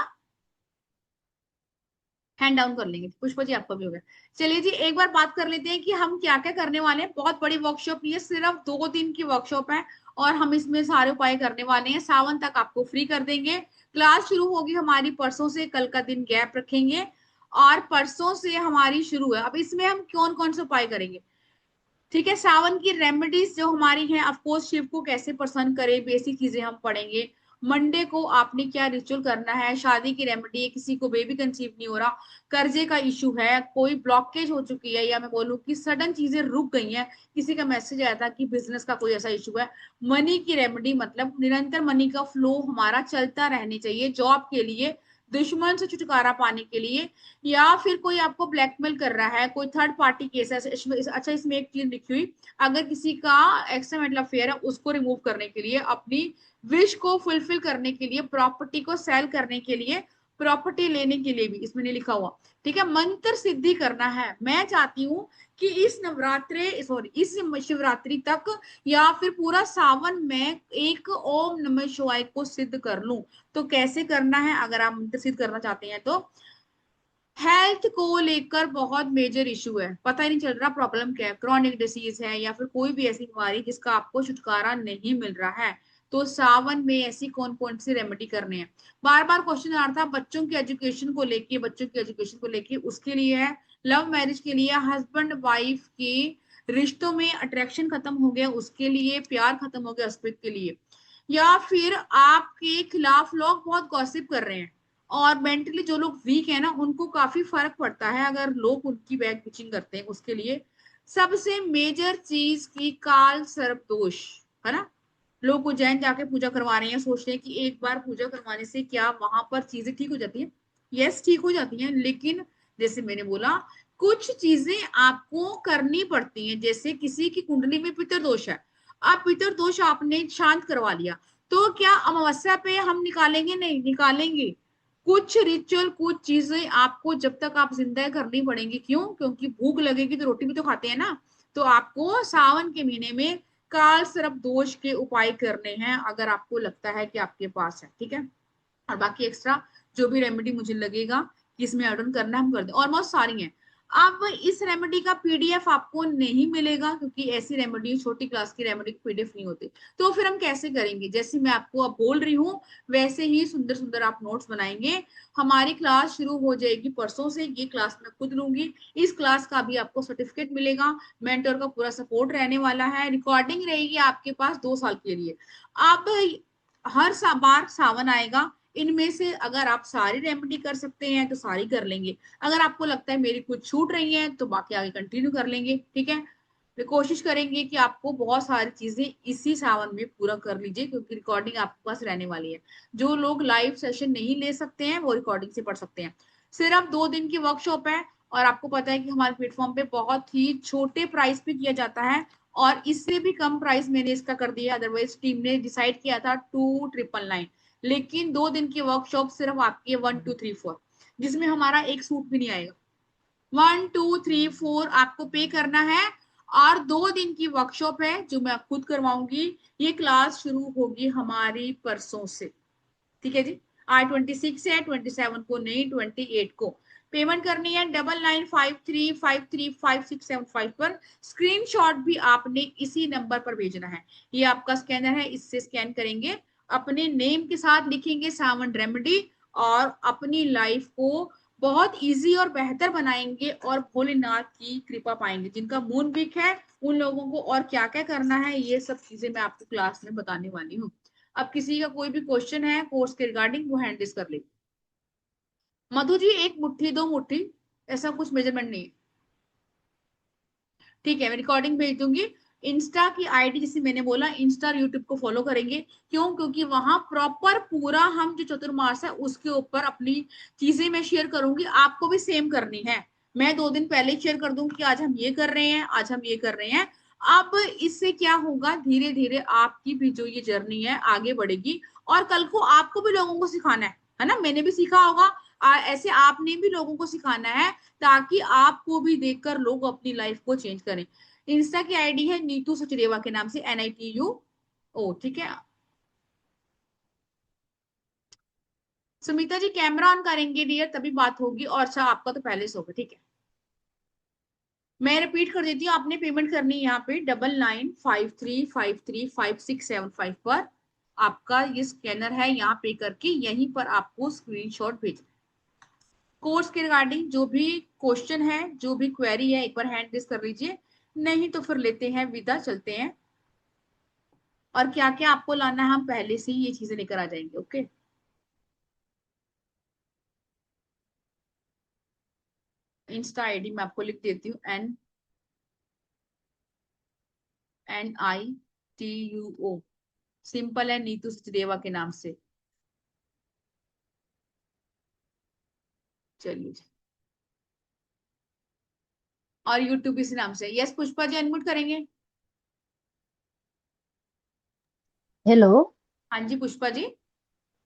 हैंड डाउन कर लेंगे। पुष्पा जी, आपका भी हो गया। चलिए जी, एक बार बात कर लेते हैं कि हम क्या क्या करने वाले हैं। बहुत बड़ी वर्कशॉप, ये सिर्फ 2 दिन की वर्कशॉप है और हम इसमें सारे उपाय करने वाले हैं। सावन तक आपको फ्री कर देंगे। क्लास शुरू होगी हमारी परसों से, कल का दिन गैप रखेंगे और परसों से हमारी शुरू है। अब इसमें हम कौन कौन से उपाय करेंगे? ठीक है, सावन की रेमेडीज जो हमारी हैं, ऑफकोर्स शिव को कैसे प्रसन्न करें, बेसिक चीजें हम पढ़ेंगे। मंडे को आपने क्या रिचुअल करना है, शादी की रेमेडी है, किसी को बेबी कंसीव नहीं हो रहा, कर्जे का इशू है, कोई ब्लॉकेज हो चुकी है, या मैं बोलूं कि सडन चीजें रुक गई हैं, किसी का मैसेज आया था कि बिजनेस का कोई ऐसा इशू है। मनी की रेमेडी मतलब निरंतर मनी का फ्लो हमारा चलता रहने चाहिए, जॉब के लिए, दुश्मन से छुटकारा पाने के लिए, या फिर कोई आपको ब्लैकमेल कर रहा है, कोई थर्ड पार्टी केस है अच्छा, इसमें एक चीज लिखी हुई, अगर किसी का एक्स्ट्रा मैरिटल अफेयर है उसको रिमूव करने के लिए, अपनी विश को फुलफिल करने के लिए, प्रॉपर्टी को सेल करने के लिए, प्रॉपर्टी लेने के लिए भी इसमें नहीं लिखा हुआ। ठीक है, मंत्र सिद्धि करना है। मैं चाहती हूँ कि इस नवरात्रे सॉरी इस शिवरात्रि तक या फिर पूरा सावन में एक ओम नमः शिवाय को सिद्ध कर लूं। तो कैसे करना है, अगर आप मंत्र सिद्ध करना चाहते हैं तो, हेल्थ को लेकर बहुत मेजर इशू है, पता ही नहीं चल रहा प्रॉब्लम क्या है, क्रॉनिक डिसीज है या फिर कोई भी ऐसी बीमारी जिसका आपको छुटकारा नहीं मिल रहा है, तो सावन में ऐसी कौन कौन सी रेमेडी करने हैं। बार बार क्वेश्चन आ रहा था बच्चों की एजुकेशन को लेके, बच्चों की एजुकेशन को लेके, उसके लिए है। लव मैरिज के लिए, हस्बैंड वाइफ के रिश्तों में अट्रैक्शन खत्म हो गया उसके लिए, प्यार खत्म हो गया उस के लिए, या फिर आपके खिलाफ लोग बहुत गॉसिप कर रहे हैं और मेंटली जो लोग वीक है ना, उनको काफी फर्क पड़ता है अगर लोग उनकी बैक पिचिंग करते हैं, उसके लिए सबसे मेजर चीज की काल सर्प दोष है ना। लोग उज्जैन जाके पूजा करवा रहे हैं, सोच रहे हैं कि एक बार पूजा करवाने से क्या वहां पर चीजें ठीक हो जाती हैं। यस, ठीक हो जाती हैं, लेकिन जैसे मैंने बोला, कुछ चीजें आपको करनी पड़ती हैं। जैसे किसी की कुंडली में पितर दोष है, अब पितर दोष आपने शांत करवा लिया, तो क्या अमावस्या पे हम निकालेंगे? नहीं निकालेंगे। कुछ रिचुअल, कुछ चीजें आपको जब तक आप जिंदा है करनी पड़ेंगी। क्यों? क्योंकि भूख लगेगी तो रोटी भी तो खाते हैं ना। तो आपको सावन के महीने में काल सर्प दोष के उपाय करने हैं, अगर आपको लगता है कि आपके पास है। ठीक है, और बाकी एक्स्ट्रा जो भी रेमेडी मुझे लगेगा कि इसमें ऐड ऑन करना है, हम कर दें। ऑलमोस्ट सारी हैं। अब इस रेमेडी का पीडीएफ आपको नहीं मिलेगा, क्योंकि ऐसी रेमेडी छोटी क्लास की रेमेडी पीडीएफ नहीं होती। तो फिर हम कैसे करेंगे? जैसे मैं आपको अब बोल रही हूँ वैसे ही सुंदर सुंदर आप नोट्स बनाएंगे। हमारी क्लास शुरू हो जाएगी परसों से, ये क्लास मैं खुद लूंगी। इस क्लास का भी आपको सर्टिफिकेट मिलेगा, मेंटर का पूरा सपोर्ट रहने वाला है, रिकॉर्डिंग रहेगी आपके पास 2 साल के लिए। अब हर बार सावन आएगा, इनमें से अगर आप सारी रेमेडी कर सकते हैं तो सारी कर लेंगे, अगर आपको लगता है मेरी कुछ छूट रही है तो बाकी आगे कंटिन्यू कर लेंगे, ठीक है। तो कोशिश करेंगे कि आपको बहुत सारी चीजें इसी सावन में पूरा कर लीजिए, क्योंकि रिकॉर्डिंग आपके पास रहने वाली है। जो लोग लाइव सेशन नहीं ले सकते हैं वो रिकॉर्डिंग से पढ़ सकते हैं। सिर्फ 2 दिन की वर्कशॉप है, और आपको पता है कि हमारे प्लेटफॉर्म पे बहुत ही छोटे प्राइस पे किया जाता है, और इससे भी कम प्राइस मैंने इसका कर दिया, अदरवाइज टीम ने डिसाइड किया था 2,999, लेकिन 2 दिन की वर्कशॉप सिर्फ आपकी 1, 2, 3, 4, जिसमें हमारा एक सूट भी नहीं आएगा। 1, 2, 3, 4 आपको पे करना है, और 2 दिन की वर्कशॉप है जो मैं खुद करवाऊंगी। ये क्लास शुरू होगी हमारी परसों से, ठीक है जी। आज 26 है, 27 को नहीं, 28 को। पेमेंट करनी है 9953535675 पर। स्क्रीनशॉट भी आपने इसी नंबर पर भेजना है। ये आपका स्कैनर है, इससे स्कैन करेंगे, अपने नेम के साथ लिखेंगे सावन रेमेडी, और अपनी लाइफ को बहुत इजी और बेहतर बनाएंगे, और भोलेनाथ की कृपा पाएंगे। जिनका मून वीक है उन लोगों को और क्या क्या करना है, ये सब चीजें मैं आपको क्लास में बताने वाली हूँ। अब किसी का कोई भी क्वेश्चन है कोर्स के रिगार्डिंग, वो हैंड रेज कर ले। मधु जी, 1 मुट्ठी 2 मुट्ठी ऐसा कुछ मेजरमेंट नहीं है, ठीक है। मैं रिकॉर्डिंग भेज दूंगी। इंस्टा की आईडी जैसे मैंने बोला, इंस्टा और यूट्यूब को फॉलो करेंगे। क्यों? क्योंकि वहां प्रॉपर पूरा हम जो चतुर्मास है उसके ऊपर अपनी चीजें मैं शेयर करूंगी, आपको भी सेम करनी है। मैं 2 दिन पहले शेयर कर दूंगी कि आज हम ये कर रहे हैं, आज हम ये कर रहे हैं। अब इससे क्या होगा, धीरे धीरे आपकी भी जो ये जर्नी है आगे बढ़ेगी, और कल को आपको भी लोगों को सिखाना है ना। मैंने भी सीखा होगा, ऐसे आपने भी लोगों को सिखाना है, ताकि आपको भी देखकर लोग अपनी लाइफ को चेंज करें। इंस्टा की आईडी है नीतू सचदेवा के नाम से, NITU, ठीक है। सुमिता जी कैमरा ऑन करेंगे डियर, तभी बात होगी, और अच्छा आपका तो पहले से होगा, ठीक है। मैं रिपीट कर देती हूँ, आपने पेमेंट करनी है यहाँ पे 9953535675 पर। आपका ये स्कैनर है, यहाँ पे करके यहीं पर आपको स्क्रीनशॉट भेजना। कोर्स के रिगार्डिंग जो भी क्वेश्चन है, जो भी क्वेरी है, एक बार हैंड रेज कर लीजिए, नहीं तो फिर लेते हैं विदा, चलते हैं। और क्या क्या आपको लाना है हम पहले से ही ये चीजें लेकर आ जाएंगे, ओके। इंस्टा आईडी मैं आपको लिख देती हूँ, NITUO, सिंपल है, नीतू सचदेवा के नाम से। चलिए जी, और यूट्यूब इसी नाम से। यस पुष्पा जी अनम्यूट करेंगे। हेलो। हाँ जी पुष्पा जी।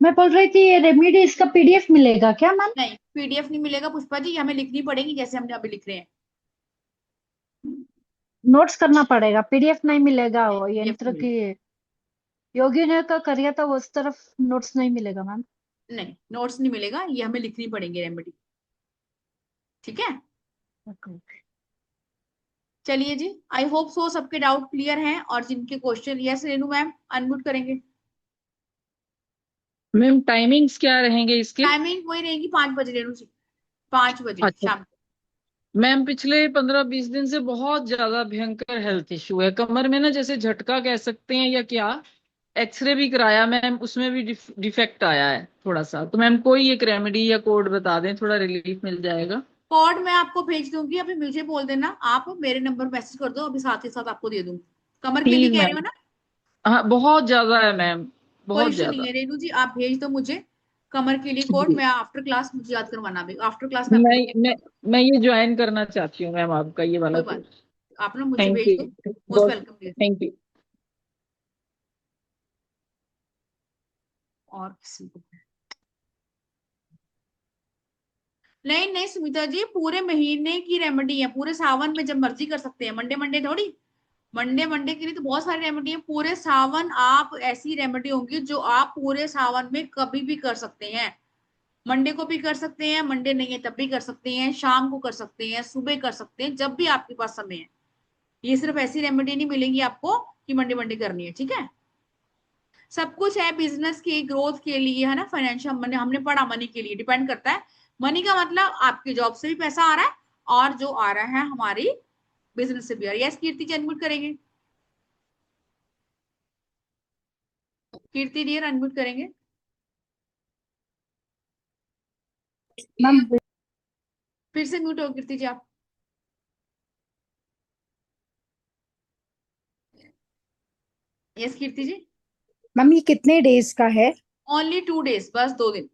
मैं बोल रही थी ये रेमेडी इसका PDF मिलेगा क्या मैम? नहीं, PDF नहीं मिलेगा पुष्पा जी, हमें लिखनी पड़ेगी जैसे हमने अभी लिख रहे हैं। नोट्स करना पड़ेगा, PDF नहीं मिलेगा? नहीं, वो PDF यंत्र नहीं की मिलेगा। योगी ने का करिया था उस तरफ नोट्स नहीं मिलेगा मैम? नहीं, नोट्स नहीं मिलेगा, ये हमें लिखनी पड़ेंगे रेमेडी, ठीक है। ओके। चलिए जी, आई होप सो सबके डाउट क्लियर हैं, और जिनके question, yes Renu ma'am unmute करेंगे। मैम टाइमिंग्स क्या रहेंगे इसके? टाइमिंग वही रहेगी 5 बजे रेनू जी, 5 बजे अच्छा शाम को। मैम, पिछले 15-20 दिन से बहुत ज्यादा भयंकर हेल्थ इशू है कमर में ना, जैसे झटका कह सकते हैं या क्या। एक्सरे भी कराया मैम, उसमें भी डिफेक्ट आया है थोड़ा सा। तो मैम कोई एक रेमेडी या कोड बता दें, थोड़ा रिलीफ मिल जाएगा। कोड मैं आपको भेज दूंगी, अभी मुझे बोल देना, आप मेरे नंबर मैसेज कर दो, अभी साथ ही साथ आपको दे दूंगी। कमर के लिए प्लीज कह रहे हो मैम। ना? हाँ बहुत ज्यादा है मैम, कोई बहुत इशू नहीं ज्यादा। है रेनू जी, आप भेज दो मुझे कमर के लिए कोड। जी। मैं आफ्टर क्लास, मुझे याद करवाना भी, आफ्टर क्लास मैं आपको मैं बता मैं दूंगी। मैं ये ज्वाइन करना चाहती हूँ मैम, आपका ये वाला कोई बात कोर्स। नहीं, आप ना मुझे थैंक भेज यू। दो। मोस्ट बहुत वेलकम। Thank you. और किसी को नहीं, नहीं सुमिता जी, पूरे महीने की रेमेडी है, पूरे सावन में जब मर्जी कर सकते हैं, मंडे मंडे थोड़ी। मंडे मंडे के लिए तो बहुत सारी रेमेडी है, पूरे सावन आप ऐसी रेमेडी होंगी जो आप पूरे सावन में कभी भी कर सकते हैं। मंडे को भी कर सकते हैं, मंडे नहीं है तब भी कर सकते हैं, शाम को कर सकते हैं, सुबह कर सकते हैं, जब भी आपके पास समय है। ये सिर्फ ऐसी रेमेडी नहीं मिलेंगी आपको कि मंडे मंडे करनी है, ठीक है। सब कुछ है बिजनेस के ग्रोथ के लिए, है ना। फाइनेंशियल मनी हमने पढ़ा, मनी के लिए डिपेंड करता है। मनी का मतलब आपके जॉब से भी पैसा आ रहा है, और जो आ रहा है हमारी बिजनेस से भी आ रहा है। यस कीर्ति जी अनम्यूट करेंगे, कीर्ति डियर अनम्यूट करेंगे। मैम फिर से म्यूट हो कीर्ति जी आप। यस कीर्ति जी। मैम ये कितने डेज का है? ओनली 2 days, बस 2 दिन।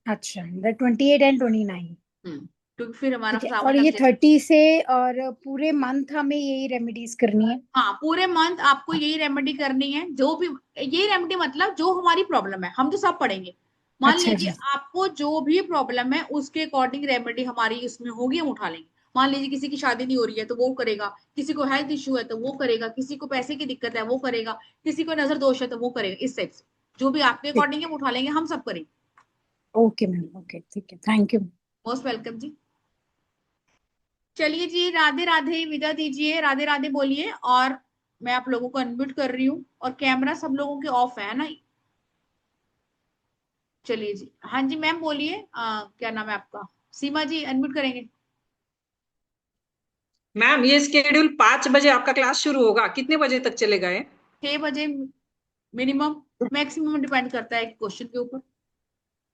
अच्छा, 28 एंड 29। क्योंकि फिर हमारा ठीक है, सावन और लग ये जाएगा। 30 से और पूरे मंथ हमें यही रेमेडीज करनी है? हाँ, पूरे मंथ आपको यही रेमेडी करनी है, जो भी यही रेमेडी, मतलब जो हमारी प्रॉब्लम है हम तो सब पढ़ेंगे। मान अच्छा लीजिए जी। आपको जो भी प्रॉब्लम है उसके अकॉर्डिंग रेमेडी हमारी उसमें होगी, हम उठा लेंगे। मान लीजिए किसी की शादी नहीं हो रही है तो वो करेगा, किसी को हेल्थ इश्यू है तो वो करेगा, किसी को पैसे की दिक्कत है वो करेगा, किसी को नजर दोष है तो वो करेगा। इस टाइप से जो भी आपके ठीक। अकॉर्डिंग हम उठा लेंगे, हम सब करेंगे। ओके मैम, ओके, ठीक है, थैंक यू। मोस्ट वेलकम जी। चलिए जी, राधे राधे, विदा दीजिए, राधे राधे बोलिए। और मैं आप लोगों को अनम्यूट कर रही हूँ और कैमरा सब लोगों के ऑफ है ना। चलिए जी, हाँ जी मैम बोलिए, क्या नाम है आपका? सीमा जी अनम्यूट करेंगे। मैम ये स्केड्यूल 5 बजे आपका क्लास शुरू होगा, कितने बजे तक चलेगा ये? 6 बजे मिनिमम, मैक्सिमम डिपेंड करता है क्वेश्चन के ऊपर।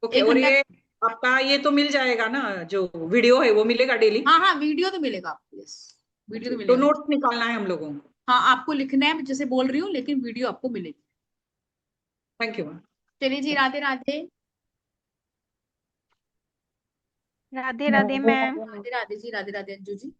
ओके, एक और घंटा। ये आपका ये तो मिल जाएगा ना, जो वीडियो है वो मिलेगा डेली? हाँ हाँ, वीडियो तो मिलेगा आपको, यस, वीडियो तो तो मिलेगा। नोट्स निकालना है हम लोगों को? हाँ, आपको लिखना है, जैसे बोल रही हूँ, लेकिन वीडियो आपको मिलेगी। Thank you ma'am. चलिए जी, राधे राधे। राधे राधे मैम। राधे राधे जी, राधे राधे अंजू जी।